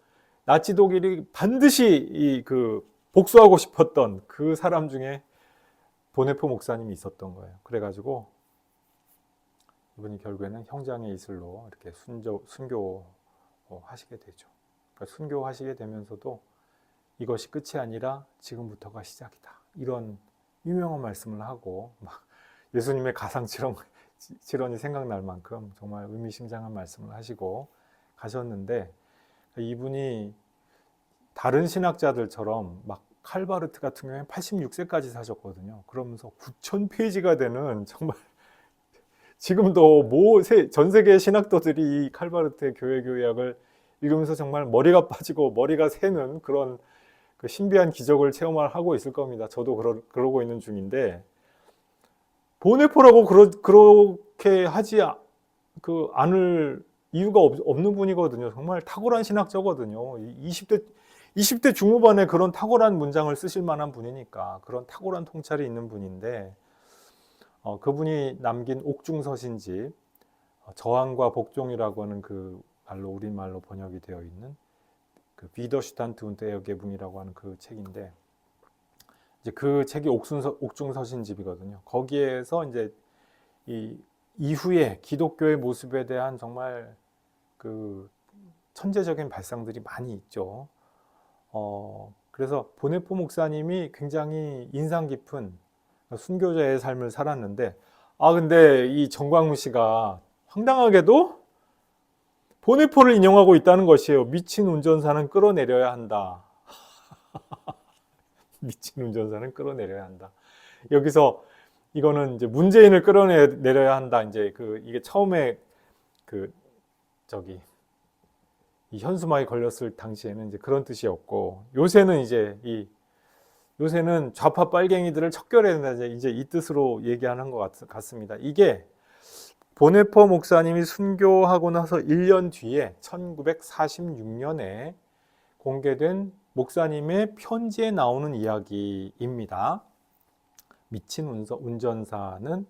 나치 독일이 반드시 그 복수하고 싶었던 그 사람 중에 보네포 목사님이 있었던 거예요. 그래가지고 이분이 결국에는 형장의 이슬로 이렇게 순교하게 하시게 되죠. 그러니까 순교하시게 되면서도 이것이 끝이 아니라 지금부터가 시작이다. 이런 유명한 말씀을 하고 막 예수님의 가상칠언이 생각날 만큼 정말 의미심장한 말씀을 하시고 가셨는데, 이분이 다른 신학자들처럼 막 칼바르트 같은 경우에 86세까지 사셨거든요. 그러면서 9,000페이지가 되는 정말 지금도 전 세계 신학도들이 이 칼바르트의 교회교약을 읽으면서 정말 머리가 빠지고 머리가 새는 그런 그 신비한 기적을 체험을 하고 있을 겁니다. 저도 그러고 있는 중인데, 보네포라고 그렇게 하지 않을 이유가 없는 분이거든요. 정말 탁월한 신학자거든요. 20대 중후반에 그런 탁월한 문장을 쓰실 만한 분이니까, 그런 탁월한 통찰이 있는 분인데, 그분이 남긴 옥중서신집, 저항과 복종이라고 하는 그 말로 우리말로 번역이 되어 있는 그 비더슈탄트 und Ergebung이라고 하는 그 책인데, 이제 그 책이 옥중서신집이거든요. 거기에서 이제 이 이후에 기독교의 모습에 대한 정말 그 천재적인 발상들이 많이 있죠. 그래서 보네포 목사님이 굉장히 인상 깊은 순교자의 삶을 살았는데, 근데 이 정광훈 씨가 황당하게도 보네포를 인용하고 있다는 것이에요. 미친 운전사는 끌어내려야 한다. 미친 운전사는 끌어내려야 한다. 여기서 이거는 이제 문재인을 끌어내려야 한다. 이제 이게 처음에 이 현수막이 걸렸을 당시에는 이제 그런 뜻이었고, 요새는 좌파 빨갱이들을 척결해야 된다. 이제 이 뜻으로 얘기하는 것 같습니다. 이게 보네포 목사님이 순교하고 나서 1년 뒤에 1946년에 공개된 목사님의 편지에 나오는 이야기입니다. 미친 운전사는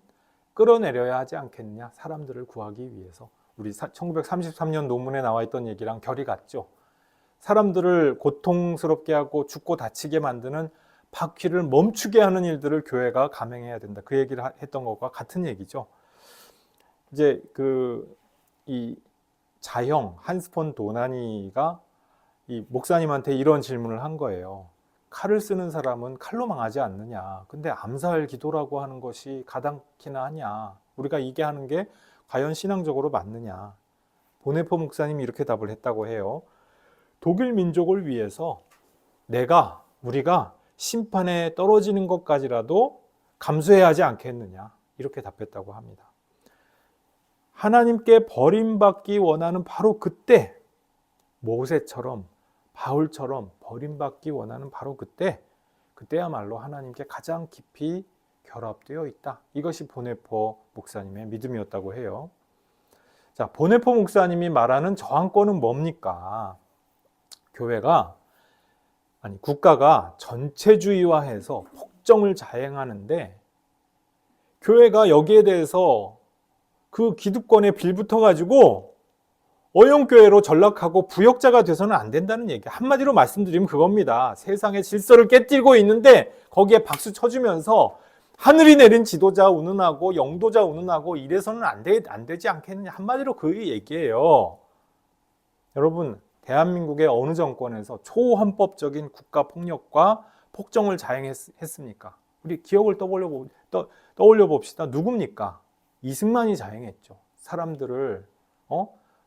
끌어내려야 하지 않겠느냐, 사람들을 구하기 위해서. 우리 1933년 논문에 나와 있던 얘기랑 결이 같죠. 사람들을 고통스럽게 하고 죽고 다치게 만드는 바퀴를 멈추게 하는 일들을 교회가 감행해야 된다. 그 얘기를 했던 것과 같은 얘기죠. 이제 이 자형 한스 폰 도나니가 이 목사님한테 이런 질문을 한 거예요. 칼을 쓰는 사람은 칼로 망하지 않느냐. 근데 암살 기도라고 하는 것이 가당키나 하냐. 우리가 이게 하는 게 과연 신앙적으로 맞느냐. 보네포 목사님이 이렇게 답을 했다고 해요. 독일 민족을 위해서 우리가 심판에 떨어지는 것까지라도 감수해야 하지 않겠느냐. 이렇게 답했다고 합니다. 하나님께 버림받기 원하는 바로 그때, 모세처럼 바울처럼 버림받기 원하는 바로 그때야말로 하나님께 가장 깊이 결합되어 있다. 이것이 보네포 목사님의 믿음이었다고 해요. 자, 보네포 목사님이 말하는 저항권은 뭡니까? 국가가 전체주의화해서 폭정을 자행하는데, 교회가 여기에 대해서 그 기득권에 빌붙어가지고 어영교회로 전락하고 부역자가 돼서는 안 된다는 얘기. 한마디로 말씀드리면 그겁니다. 세상의 질서를 깨뜨리고 있는데 거기에 박수 쳐주면서 하늘이 내린 지도자 운운하고 영도자 운운하고 이래서는 안 되지 않겠느냐. 한마디로 그 얘기예요. 여러분, 대한민국의 어느 정권에서 초헌법적인 국가폭력과 폭정을 자행했습니까? 우리 기억을 떠올려 봅시다. 누굽니까? 이승만이 자행했죠. 사람들을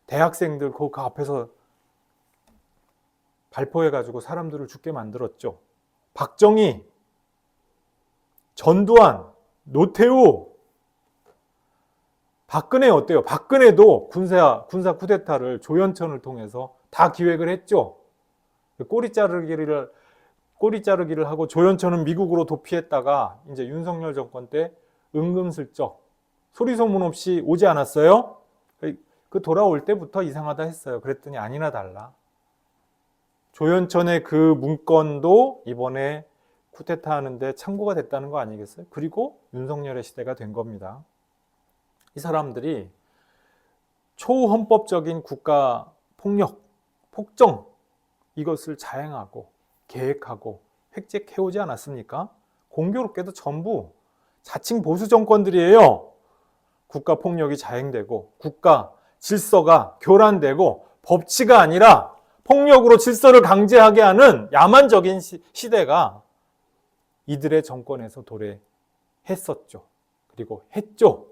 대학생들 그 앞에서 발포해가지고 사람들을 죽게 만들었죠. 박정희, 전두환, 노태우, 박근혜 어때요? 박근혜도 군사 쿠데타를 조연천을 통해서 다 기획을 했죠. 꼬리 자르기를 하고 조연천은 미국으로 도피했다가 이제 윤석열 정권 때 은근슬쩍 소리 소문 없이 오지 않았어요? 그 돌아올 때부터 이상하다 했어요. 그랬더니 아니나 달라. 조연천의 그 문건도 이번에 쿠데타 하는데 참고가 됐다는 거 아니겠어요? 그리고 윤석열의 시대가 된 겁니다. 이 사람들이 초헌법적인 국가 폭력, 폭정, 이것을 자행하고 계획하고 획책해오지 않았습니까? 공교롭게도 전부 자칭 보수 정권들이에요. 국가 폭력이 자행되고 국가 질서가 교란되고 법치가 아니라 폭력으로 질서를 강제하게 하는 야만적인 시대가 이들의 정권에서 도래했었죠. 그리고 했죠.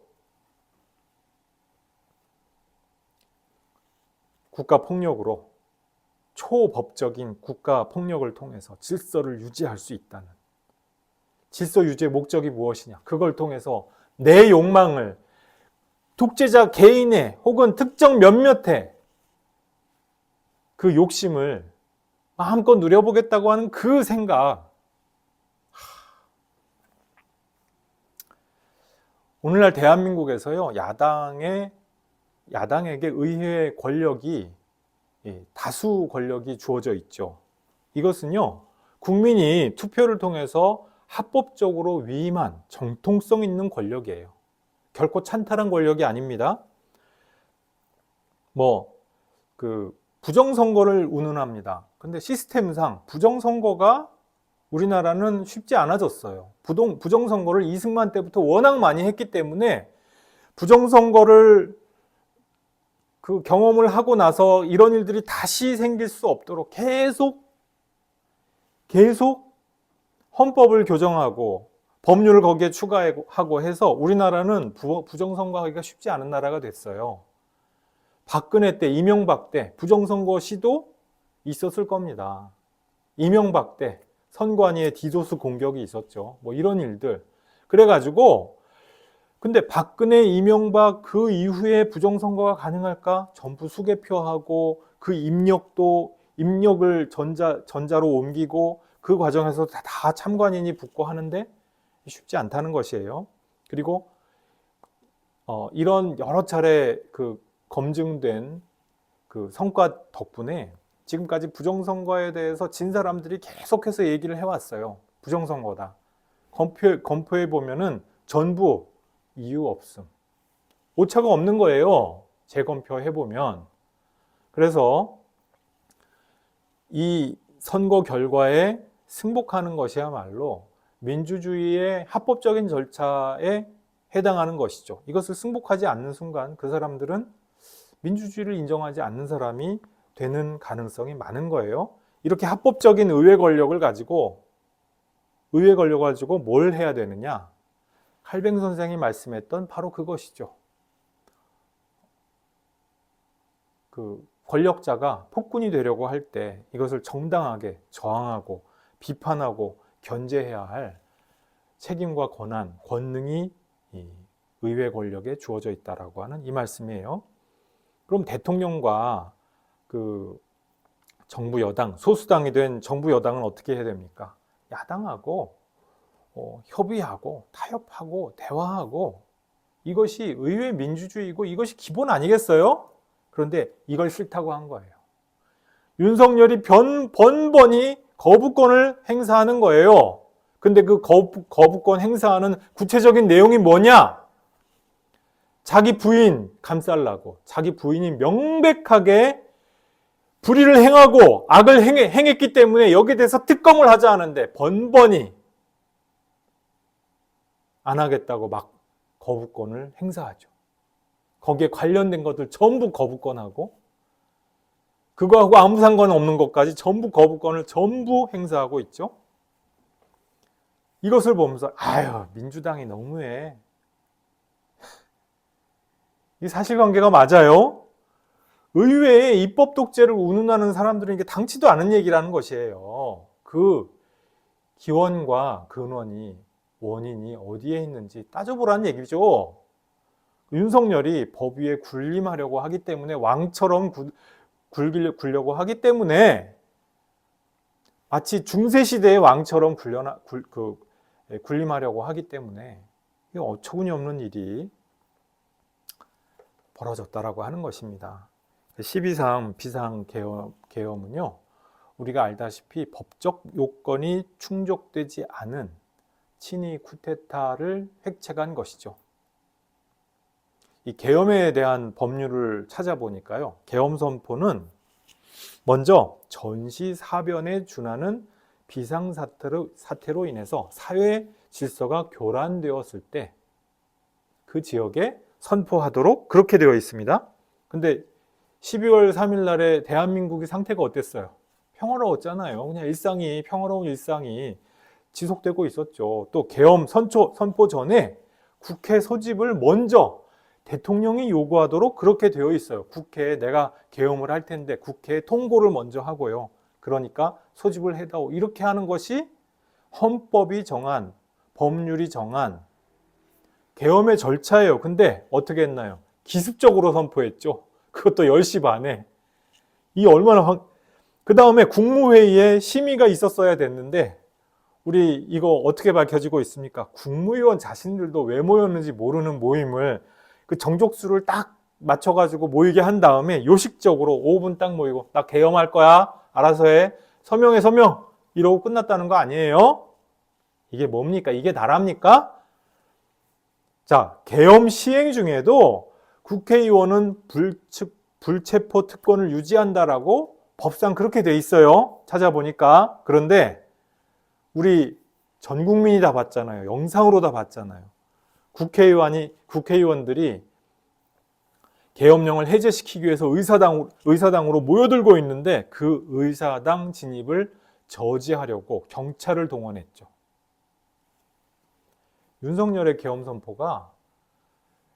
국가 폭력으로, 초법적인 국가 폭력을 통해서 질서를 유지할 수 있다는, 질서 유지의 목적이 무엇이냐, 그걸 통해서 내 욕망을 독재자 개인의 혹은 특정 몇몇의 그 욕심을 마음껏 누려보겠다고 하는 그 생각. 오늘날 대한민국에서요, 야당에게 의회 권력이, 다수 권력이 주어져 있죠. 이것은요, 국민이 투표를 통해서 합법적으로 위임한 정통성 있는 권력이에요. 결코 찬탈한 권력이 아닙니다. 부정선거를 운운합니다. 근데 시스템상 부정선거가 우리나라는 쉽지 않아졌어요. 부정선거를 이승만 때부터 워낙 많이 했기 때문에 부정선거를 그 경험을 하고 나서 이런 일들이 다시 생길 수 없도록 계속 헌법을 교정하고 법률을 거기에 추가하고 해서 우리나라는 부정선거하기가 쉽지 않은 나라가 됐어요. 박근혜 때, 이명박 때 부정선거 시도 있었을 겁니다. 이명박 때 선관위에 디도스 공격이 있었죠. 이런 일들. 그래가지고 근데 박근혜, 이명박 그 이후에 부정선거가 가능할까? 전부 수개표하고 그 입력을 전자로 옮기고 그 과정에서 다 참관인이 붙고 하는데 쉽지 않다는 것이에요. 그리고 이런 여러 차례 그 검증된 그 성과 덕분에 지금까지 부정선거에 대해서 진 사람들이 계속해서 얘기를 해왔어요. 부정선거다. 검표해 보면은 전부 이유 없음. 오차가 없는 거예요. 재검표해 보면. 그래서 이 선거 결과에 승복하는 것이야말로 민주주의의 합법적인 절차에 해당하는 것이죠. 이것을 승복하지 않는 순간 그 사람들은 민주주의를 인정하지 않는 사람이 되는 가능성이 많은 거예요. 이렇게 합법적인 의회 권력을 가지고 뭘 해야 되느냐? 칼뱅 선생이 말씀했던 바로 그것이죠. 그 권력자가 폭군이 되려고 할 때 이것을 정당하게 저항하고 비판하고 견제해야 할 책임과 권한, 권능이 이 의회 권력에 주어져 있다라고 하는 이 말씀이에요. 그럼 대통령과 그 정부 여당, 소수당이 된 정부 여당은 어떻게 해야 됩니까? 야당하고 협의하고 타협하고 대화하고, 이것이 의회 민주주의고 이것이 기본 아니겠어요? 그런데 이걸 싫다고 한 거예요. 윤석열이 번번이 거부권을 행사하는 거예요. 근데 그 거부권 행사하는 구체적인 내용이 뭐냐? 자기 부인 감싸려고, 자기 부인이 명백하게 불의를 행하고 악을 행했기 때문에 여기에 대해서 특검을 하자 하는데 번번이 안 하겠다고 막 거부권을 행사하죠. 거기에 관련된 것들 전부 거부권하고, 그거하고 아무 상관없는 것까지 전부 거부권을 전부 행사하고 있죠. 이것을 보면서 민주당이 너무해. 이 사실관계가 맞아요. 의회에 입법 독재를 운운하는 사람들은 이게 당치도 않은 얘기라는 것이에요. 그 기원과 근원이, 원인이 어디에 있는지 따져보라는 얘기죠. 윤석열이 법 위에 군림하려고 하기 때문에, 왕처럼 굴려고 하기 때문에, 마치 중세시대의 왕처럼 군림하려고 하기 때문에 이 어처구니 없는 일이 벌어졌다라고 하는 것입니다. 12.3 비상계엄은요, 우리가 알다시피 법적 요건이 충족되지 않은 친위 쿠데타를 획책한 것이죠. 이 계엄에 대한 법률을 찾아보니까요, 계엄 선포는 먼저 전시사변에 준하는 비상사태로 인해서 사회 질서가 교란되었을 때 그 지역에 선포하도록 그렇게 되어 있습니다. 근데 12월 3일 날에 대한민국의 상태가 어땠어요? 평화로웠잖아요. 그냥 일상이, 평화로운 일상이 지속되고 있었죠. 또 계엄 선포 전에 국회 소집을 먼저 대통령이 요구하도록 그렇게 되어 있어요. 국회에 내가 계엄을 할 텐데 국회에 통보를 먼저 하고요. 그러니까 소집을 해다오. 이렇게 하는 것이 헌법이 정한, 법률이 정한 계엄의 절차예요. 근데 어떻게 했나요? 기습적으로 선포했죠. 그것도 10시 반에. 이 얼마나 그 다음에 국무회의에 심의가 있었어야 됐는데 우리 이거 어떻게 밝혀지고 있습니까? 국무위원 자신들도 왜 모였는지 모르는 모임을 그 정족수를 딱 맞춰가지고 모이게 한 다음에 요식적으로 5분 딱 모이고 나 계엄할 거야. 알아서 해. 서명해 서명. 이러고 끝났다는 거 아니에요? 이게 뭡니까? 이게 나랍니까? 자, 계엄 시행 중에도 국회의원은 불체포 특권을 유지한다라고 법상 그렇게 돼 있어요. 찾아보니까. 그런데 우리 전 국민이 다 봤잖아요. 영상으로 다 봤잖아요. 국회의원들이 계엄령을 해제시키기 위해서 의사당으로 모여들고 있는데 그 의사당 진입을 저지하려고 경찰을 동원했죠. 윤석열의 계엄 선포가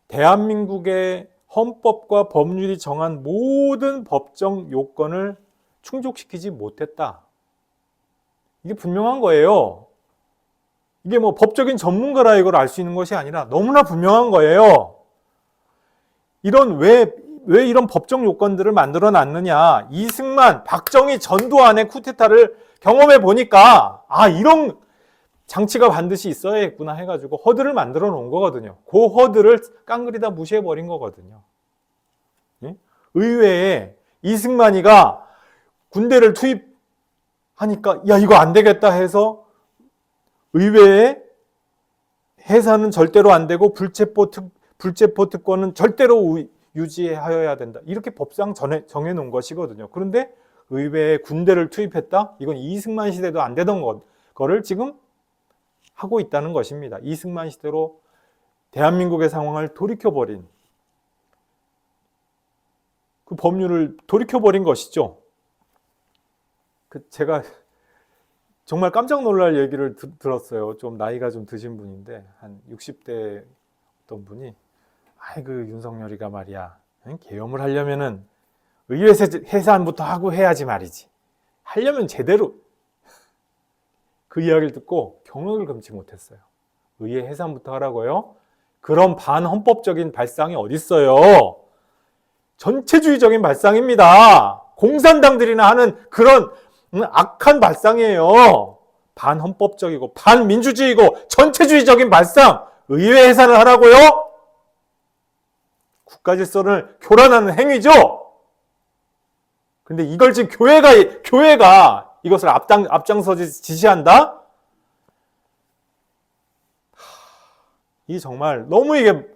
대한민국의 헌법과 법률이 정한 모든 법정 요건을 충족시키지 못했다. 이게 분명한 거예요. 이게 뭐 법적인 전문가라 이걸 알 수 있는 것이 아니라 너무나 분명한 거예요. 왜 이런 법정 요건들을 만들어 놨느냐. 이승만, 박정희, 전두환의 쿠데타를 경험해 보니까 이런 장치가 반드시 있어야겠구나 해가지고 허들을 만들어 놓은 거거든요. 그 허들을 깡그리다 무시해 버린 거거든요. 의회에 이승만이가 군대를 투입하니까 야 이거 안 되겠다 해서 의회에 해산은 절대로 안 되고 불체포 특권은 절대로 유지하여야 된다. 이렇게 법상 정해놓은 것이거든요. 그런데 의회에 군대를 투입했다? 이건 이승만 시대도 안 되던 거를 지금 하고 있다는 것입니다. 이승만 시대로 대한민국의 상황을 돌이켜버린 그 법률을 돌이켜버린 것이죠. 제가 정말 깜짝 놀랄 얘기를 들었어요. 좀 나이가 좀 드신 분인데 한 60대 어떤 분이 그 윤석열이가 말이야 계엄을 하려면은 의회 해산부터 하고 해야지 말이지. 하려면 제대로. 그 이야기를 듣고 경악을 금치 못했어요. 의회 해산부터 하라고요? 그런 반헌법적인 발상이 어딨어요? 전체주의적인 발상입니다. 공산당들이나 하는 그런 악한 발상이에요. 반헌법적이고 반민주주의고 전체주의적인 발상. 의회 해산을 하라고요? 국가 질서를 교란하는 행위죠. 근데 이걸 지금 교회가 이것을 앞장서 지시한다? 이 정말 이게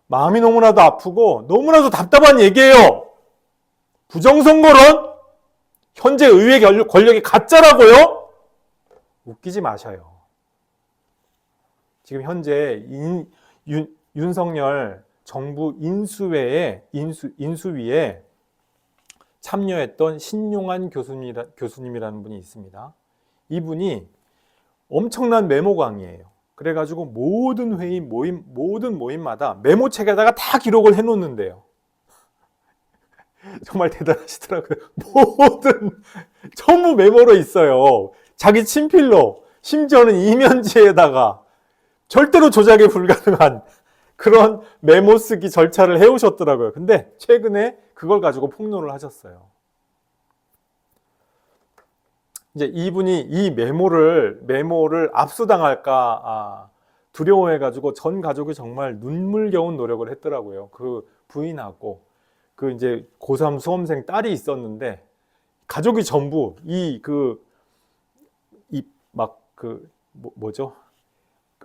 마음이 너무나도 아프고 너무나도 답답한 얘기예요. 부정선거론? 현재 의회 권력이 가짜라고요? 웃기지 마셔요. 지금 현재 윤석열 정부 인수위에 참여했던 신용환 교수님이라는 분이 있습니다. 이분이 엄청난 메모광이에요. 그래가지고 모든 회의, 모든 모임마다 메모책에다가 다 기록을 해놓는데요. 정말 대단하시더라고요. 전부 메모로 있어요. 자기 친필로, 심지어는 이면지에다가 절대로 조작이 불가능한 그런 메모 쓰기 절차를 해오셨더라고요. 근데 최근에 그걸 가지고 폭로를 하셨어요. 이제 이분이 이 메모를 압수당할까 두려워해가지고 전 가족이 정말 눈물겨운 노력을 했더라고요. 그 부인하고 그 이제 고3 수험생 딸이 있었는데 가족이 전부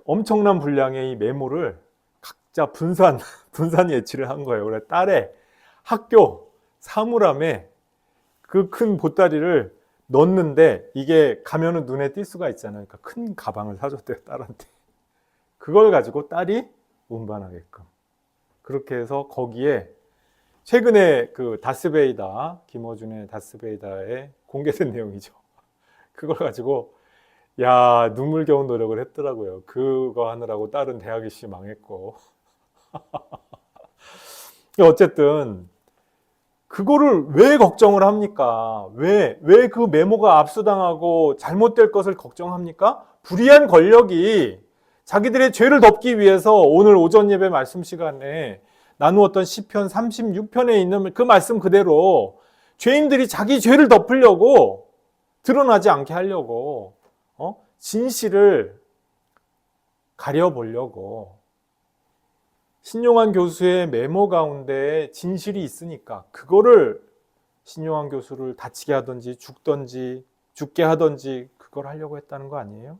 엄청난 분량의 이 메모를 각자 분산 예치를 한 거예요. 그래 딸의 학교 사물함에 그 큰 보따리를 넣었는데 이게 가면은 눈에 띌 수가 있잖아요. 그러니까 큰 가방을 사줬대요, 딸한테. 그걸 가지고 딸이 운반하게끔. 그렇게 해서 거기에 최근에 그 다스베이다, 김어준의 다스베이다에 공개된 내용이죠. 그걸 가지고 야, 눈물겨운 노력을 했더라고요. 그거 하느라고 다른 대학 입시 망했고. 어쨌든 그거를 왜 걱정을 합니까? 왜 그 메모가 압수당하고 잘못될 것을 걱정합니까? 불의한 권력이 자기들의 죄를 덮기 위해서 오늘 오전 예배 말씀 시간에 나누었던 시편 36편에 있는 그 말씀 그대로 죄인들이 자기 죄를 덮으려고 드러나지 않게 하려고 진실을 가려보려고 신용환 교수의 메모 가운데 진실이 있으니까 그거를 신용환 교수를 다치게 하든지 죽게 하든지 그걸 하려고 했다는 거 아니에요?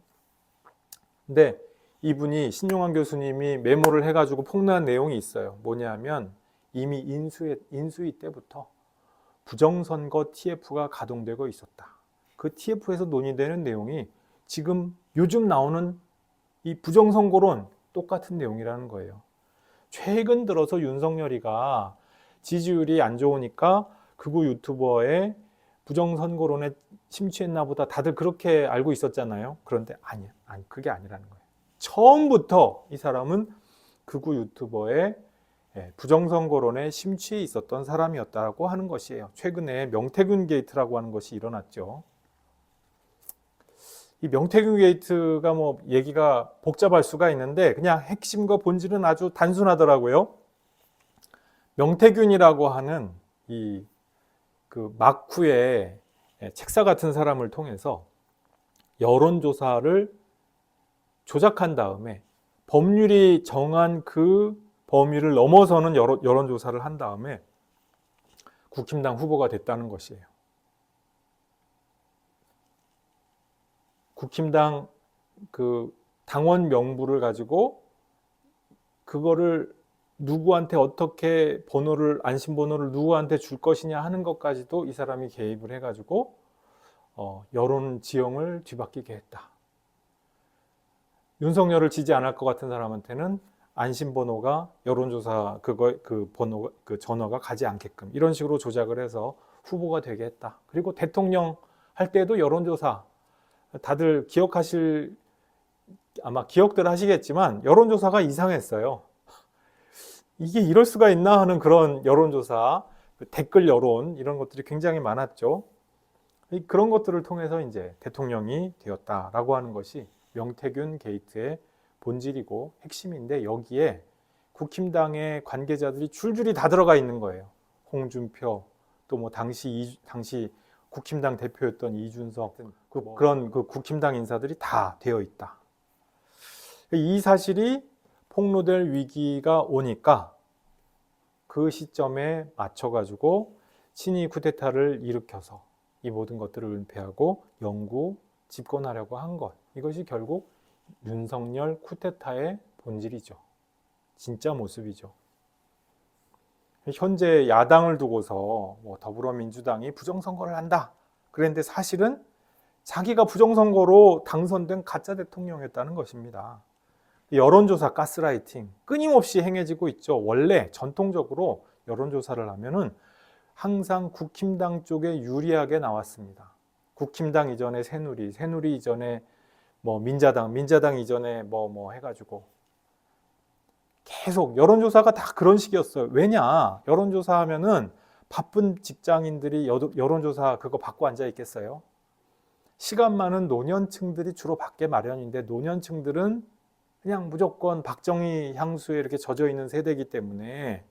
근데 이분이 신용환 교수님이 메모를 해가지고 폭로한 내용이 있어요. 뭐냐면 이미 인수위 때부터 부정선거 TF가 가동되고 있었다. 그 TF에서 논의되는 내용이 지금 요즘 나오는 이 부정선거론 똑같은 내용이라는 거예요. 최근 들어서 윤석열이가 지지율이 안 좋으니까 극우 유튜버의 부정선거론에 심취했나 보다 다들 그렇게 알고 있었잖아요. 그런데 아니, 그게 아니라는 거예요. 처음부터 이 사람은 극우 유튜버의 부정선거론에 심취해 있었던 사람이었다고 하는 것이에요. 최근에 명태균 게이트라고 하는 것이 일어났죠. 이 명태균 게이트가 뭐 얘기가 복잡할 수가 있는데 그냥 핵심과 본질은 아주 단순하더라고요. 명태균이라고 하는 이 그 막후의 책사 같은 사람을 통해서 여론조사를 조작한 다음에 법률이 정한 그 범위를 넘어서는 여론조사를 한 다음에 국힘당 후보가 됐다는 것이에요. 국힘당 그 당원 명부를 가지고 그거를 누구한테 어떻게 안심번호를 누구한테 줄 것이냐 하는 것까지도 이 사람이 개입을 해가지고 여론 지형을 뒤바뀌게 했다. 윤석열을 지지 않을 것 같은 사람한테는 안심번호가 여론조사 그 전화가 가지 않게끔 이런 식으로 조작을 해서 후보가 되게 했다. 그리고 대통령 할 때도 여론조사 다들 아마 기억들 하시겠지만 여론조사가 이상했어요. 이게 이럴 수가 있나 하는 그런 여론조사, 댓글 여론 이런 것들이 굉장히 많았죠. 그런 것들을 통해서 이제 대통령이 되었다라고 하는 것이 명태균 게이트의 본질이고 핵심인데 여기에 국힘당의 관계자들이 줄줄이 다 들어가 있는 거예요. 홍준표 또 뭐 당시 국힘당 대표였던 이준석 그런 그 국힘당 인사들이 다 되어 있다. 이 사실이 폭로될 위기가 오니까 그 시점에 맞춰가지고 친위 쿠데타를 일으켜서 이 모든 것들을 은폐하고 영구 집권하려고 한 것. 이것이 결국 윤석열 쿠데타의 본질이죠. 진짜 모습이죠. 현재 야당을 두고서 뭐 더불어민주당이 부정선거를 한다. 그런데 사실은 자기가 부정선거로 당선된 가짜 대통령이었다는 것입니다. 여론조사 가스라이팅 끊임없이 행해지고 있죠. 원래 전통적으로 여론조사를 하면은 항상 국힘당 쪽에 유리하게 나왔습니다. 국힘당 이전에 새누리 이전에 뭐 민자당 이전에 뭐 해가지고 계속 여론조사가 다 그런 식이었어요. 왜냐? 여론조사 하면은 바쁜 직장인들이 여론조사 그거 받고 앉아 있겠어요? 시간 많은 노년층들이 주로 받게 마련인데 노년층들은 그냥 무조건 박정희 향수에 이렇게 젖어 있는 세대이기 때문에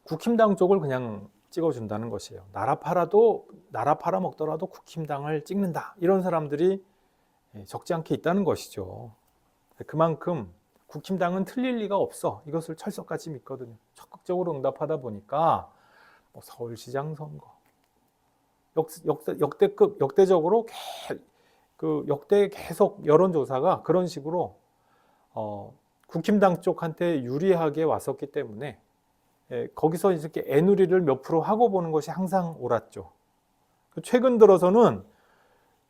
국힘당 쪽을 그냥 찍어준다는 것이에요. 나라 팔아 먹더라도 국힘당을 찍는다. 이런 사람들이 적지 않게 있다는 것이죠. 그만큼 국힘당은 틀릴 리가 없어. 이것을 철석같이 믿거든요. 적극적으로 응답하다 보니까 뭐 서울시장 선거, 역대적으로 역대 계속 여론조사가 그런 식으로 국힘당 쪽한테 유리하게 왔었기 때문에 거기서 이렇게 애누리를 몇 프로 하고 보는 것이 항상 옳았죠. 최근 들어서는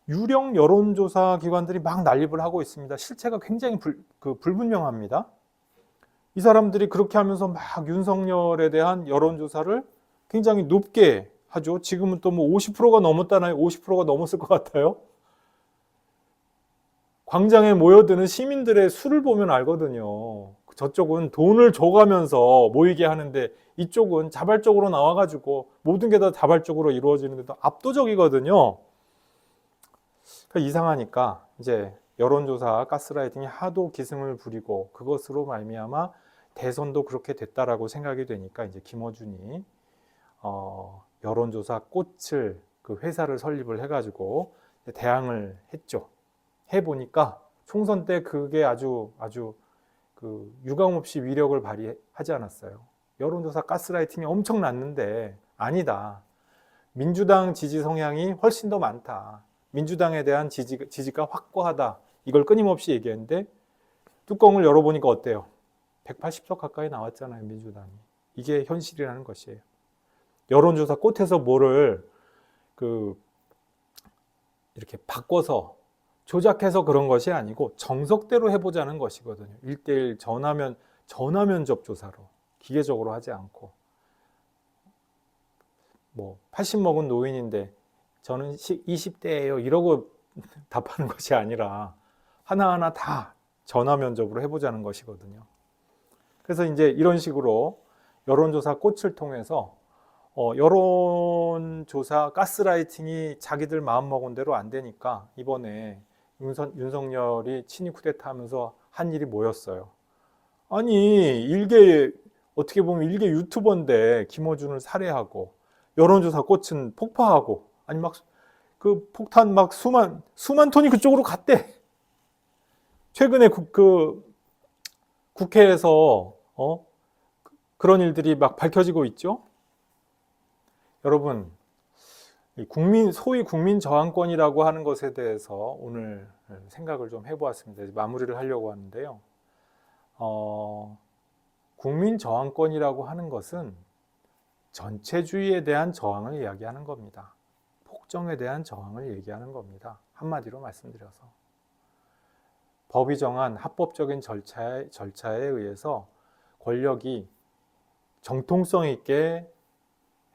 유령 여론조사 기관들이 막 난립을 하고 있습니다. 실체가 굉장히 불분명합니다. 이 사람들이 그렇게 하면서 막 윤석열에 대한 여론조사를 굉장히 높게 하죠. 지금은 또 뭐 50%가 넘었다나요? 50%가 넘었을 것 같아요. 광장에 모여드는 시민들의 수를 보면 알거든요. 저쪽은 돈을 줘가면서 모이게 하는데 이쪽은 자발적으로 나와가지고 모든 게 다 자발적으로 이루어지는데도 압도적이거든요. 그러니까 이상하니까 이제 여론조사 가스라이팅이 하도 기승을 부리고 그것으로 말미암아 대선도 그렇게 됐다라고 생각이 되니까 이제 김어준이 여론조사 꽃을 그 회사를 설립을 해가지고 대항을 했죠. 해보니까 총선 때 그게 아주 그 유감없이 위력을 발휘하지 않았어요. 여론조사 가스라이팅이 엄청 났는데 아니다. 민주당 지지 성향이 훨씬 더 많다. 민주당에 대한 지지가 확고하다. 이걸 끊임없이 얘기했는데 뚜껑을 열어보니까 어때요? 180석 가까이 나왔잖아요, 민주당이. 이게 현실이라는 것이에요. 여론조사 꽃에서 뭐를 이렇게 바꿔서 조작해서 그런 것이 아니고 정석대로 해보자는 것이거든요. 1:1 전화 면접 조사로 기계적으로 하지 않고 뭐 80 먹은 노인인데 저는 20대예요 이러고 답하는 것이 아니라 하나하나 다 전화 면접으로 해보자는 것이거든요. 그래서 이제 이런 식으로 여론조사 꽃을 통해서 여론조사 가스라이팅이 자기들 마음먹은 대로 안 되니까 이번에 윤석열이 친위 쿠데타 하면서 한 일이 뭐였어요? 아니 어떻게 보면 일개 유튜버인데 김어준을 살해하고 여론조사 꽃은 폭파하고 아니 막 그 폭탄 막 수만 톤이 그쪽으로 갔대. 최근에 국회에서 그런 일들이 막 밝혀지고 있죠. 여러분, 소위 국민 저항권이라고 하는 것에 대해서 오늘 생각을 좀 해보았습니다. 마무리를 하려고 하는데요. 국민 저항권이라고 하는 것은 전체주의에 대한 저항을 이야기하는 겁니다. 폭정에 대한 저항을 얘기하는 겁니다. 한마디로 말씀드려서. 법이 정한 합법적인 절차에 의해서 권력이 정통성 있게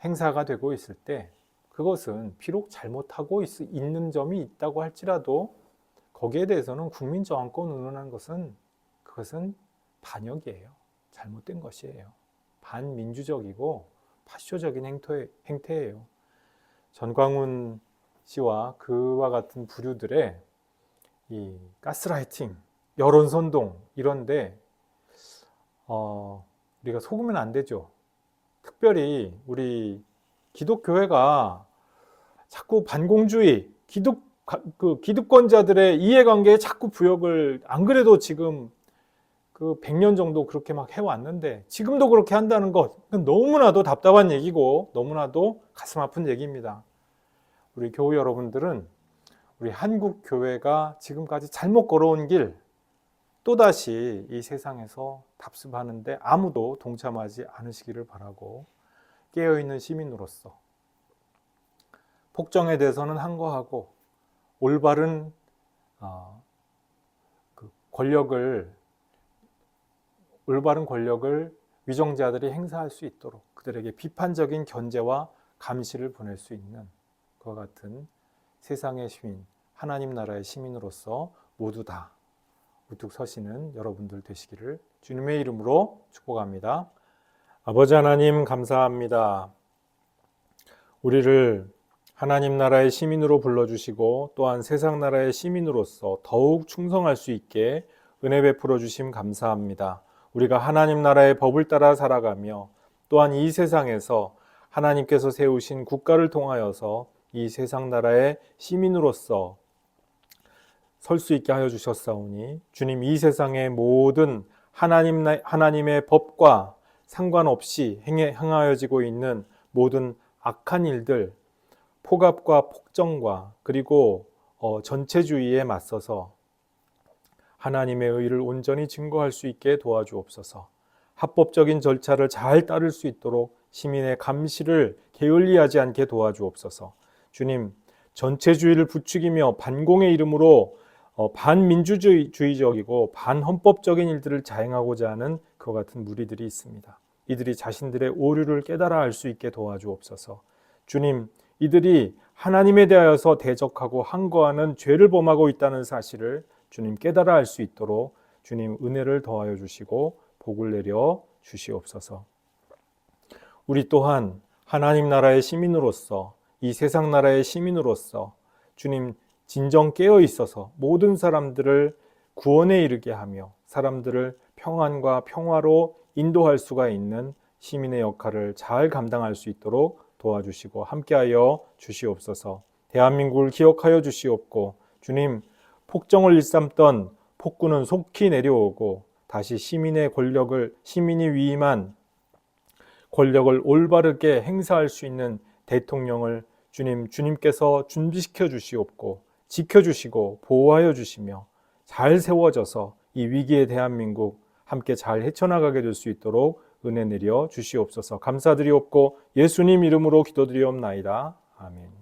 행사가 되고 있을 때 그것은 비록 잘못하고 있는 점이 있다고 할지라도 거기에 대해서는 국민 저항권 운운하는 그것은 반역이에요. 잘못된 것이에요. 반민주적이고 파쇼적인 행태예요. 전광훈 씨와 그와 같은 부류들의 이 가스라이팅, 여론선동 이런데 우리가 속으면 안 되죠. 특별히 우리 기독교회가 자꾸 반공주의, 기득권자들의 이해관계에 자꾸 부역을 안 그래도 지금 100년 정도 그렇게 막 해왔는데 지금도 그렇게 한다는 것 너무나도 답답한 얘기고 너무나도 가슴 아픈 얘기입니다. 우리 교우 여러분들은 우리 한국 교회가 지금까지 잘못 걸어온 길 또다시 이 세상에서 답습하는데 아무도 동참하지 않으시기를 바라고 깨어있는 시민으로서 폭정에 대해서는 항거하고 올바른 올바른 권력을 위정자들이 행사할 수 있도록 그들에게 비판적인 견제와 감시를 보낼 수 있는 그와 같은 세상의 시민, 하나님 나라의 시민으로서 모두 다 우뚝 서시는 여러분들 되시기를 주님의 이름으로 축복합니다. 아버지 하나님 감사합니다. 우리를 하나님 나라의 시민으로 불러주시고 또한 세상 나라의 시민으로서 더욱 충성할 수 있게 은혜 베풀어 주심 감사합니다. 우리가 하나님 나라의 법을 따라 살아가며 또한 이 세상에서 하나님께서 세우신 국가를 통하여서 이 세상 나라의 시민으로서 설 수 있게 하여 주셨사오니 주님 이 세상의 모든 하나님의 법과 상관없이 행하여지고 있는 모든 악한 일들, 폭압과 폭정과 그리고 전체주의에 맞서서 하나님의 의를 온전히 증거할 수 있게 도와주옵소서. 합법적인 절차를 잘 따를 수 있도록 시민의 감시를 게을리하지 않게 도와주옵소서. 주님, 전체주의를 부추기며 반공의 이름으로 반민주주의적이고 반헌법적인 일들을 자행하고자 하는 그와 같은 무리들이 있습니다. 이들이 자신들의 오류를 깨달아 알 수 있게 도와주옵소서. 주님, 이들이 하나님에 대하여서 대적하고 항거하는 죄를 범하고 있다는 사실을 주님 깨달아 알 수 있도록 주님 은혜를 더하여 주시고 복을 내려 주시옵소서. 우리 또한 하나님 나라의 시민으로서, 이 세상 나라의 시민으로서 주님 진정 깨어 있어서 모든 사람들을 구원에 이르게 하며 사람들을 평안과 평화로 인도할 수가 있는 시민의 역할을 잘 감당할 수 있도록 도와주시고 함께하여 주시옵소서. 대한민국을 기억하여 주시옵고 주님, 폭정을 일삼던 폭군은 속히 내려오고 다시 시민이 위임한 권력을 올바르게 행사할 수 있는 대통령을 주님께서 준비시켜 주시옵고 지켜주시고 보호하여 주시며 잘 세워져서 이 위기의 대한민국 함께 잘 헤쳐나가게 될 수 있도록 은혜 내려 주시옵소서. 감사드리옵고 예수님 이름으로 기도드리옵나이다. 아멘.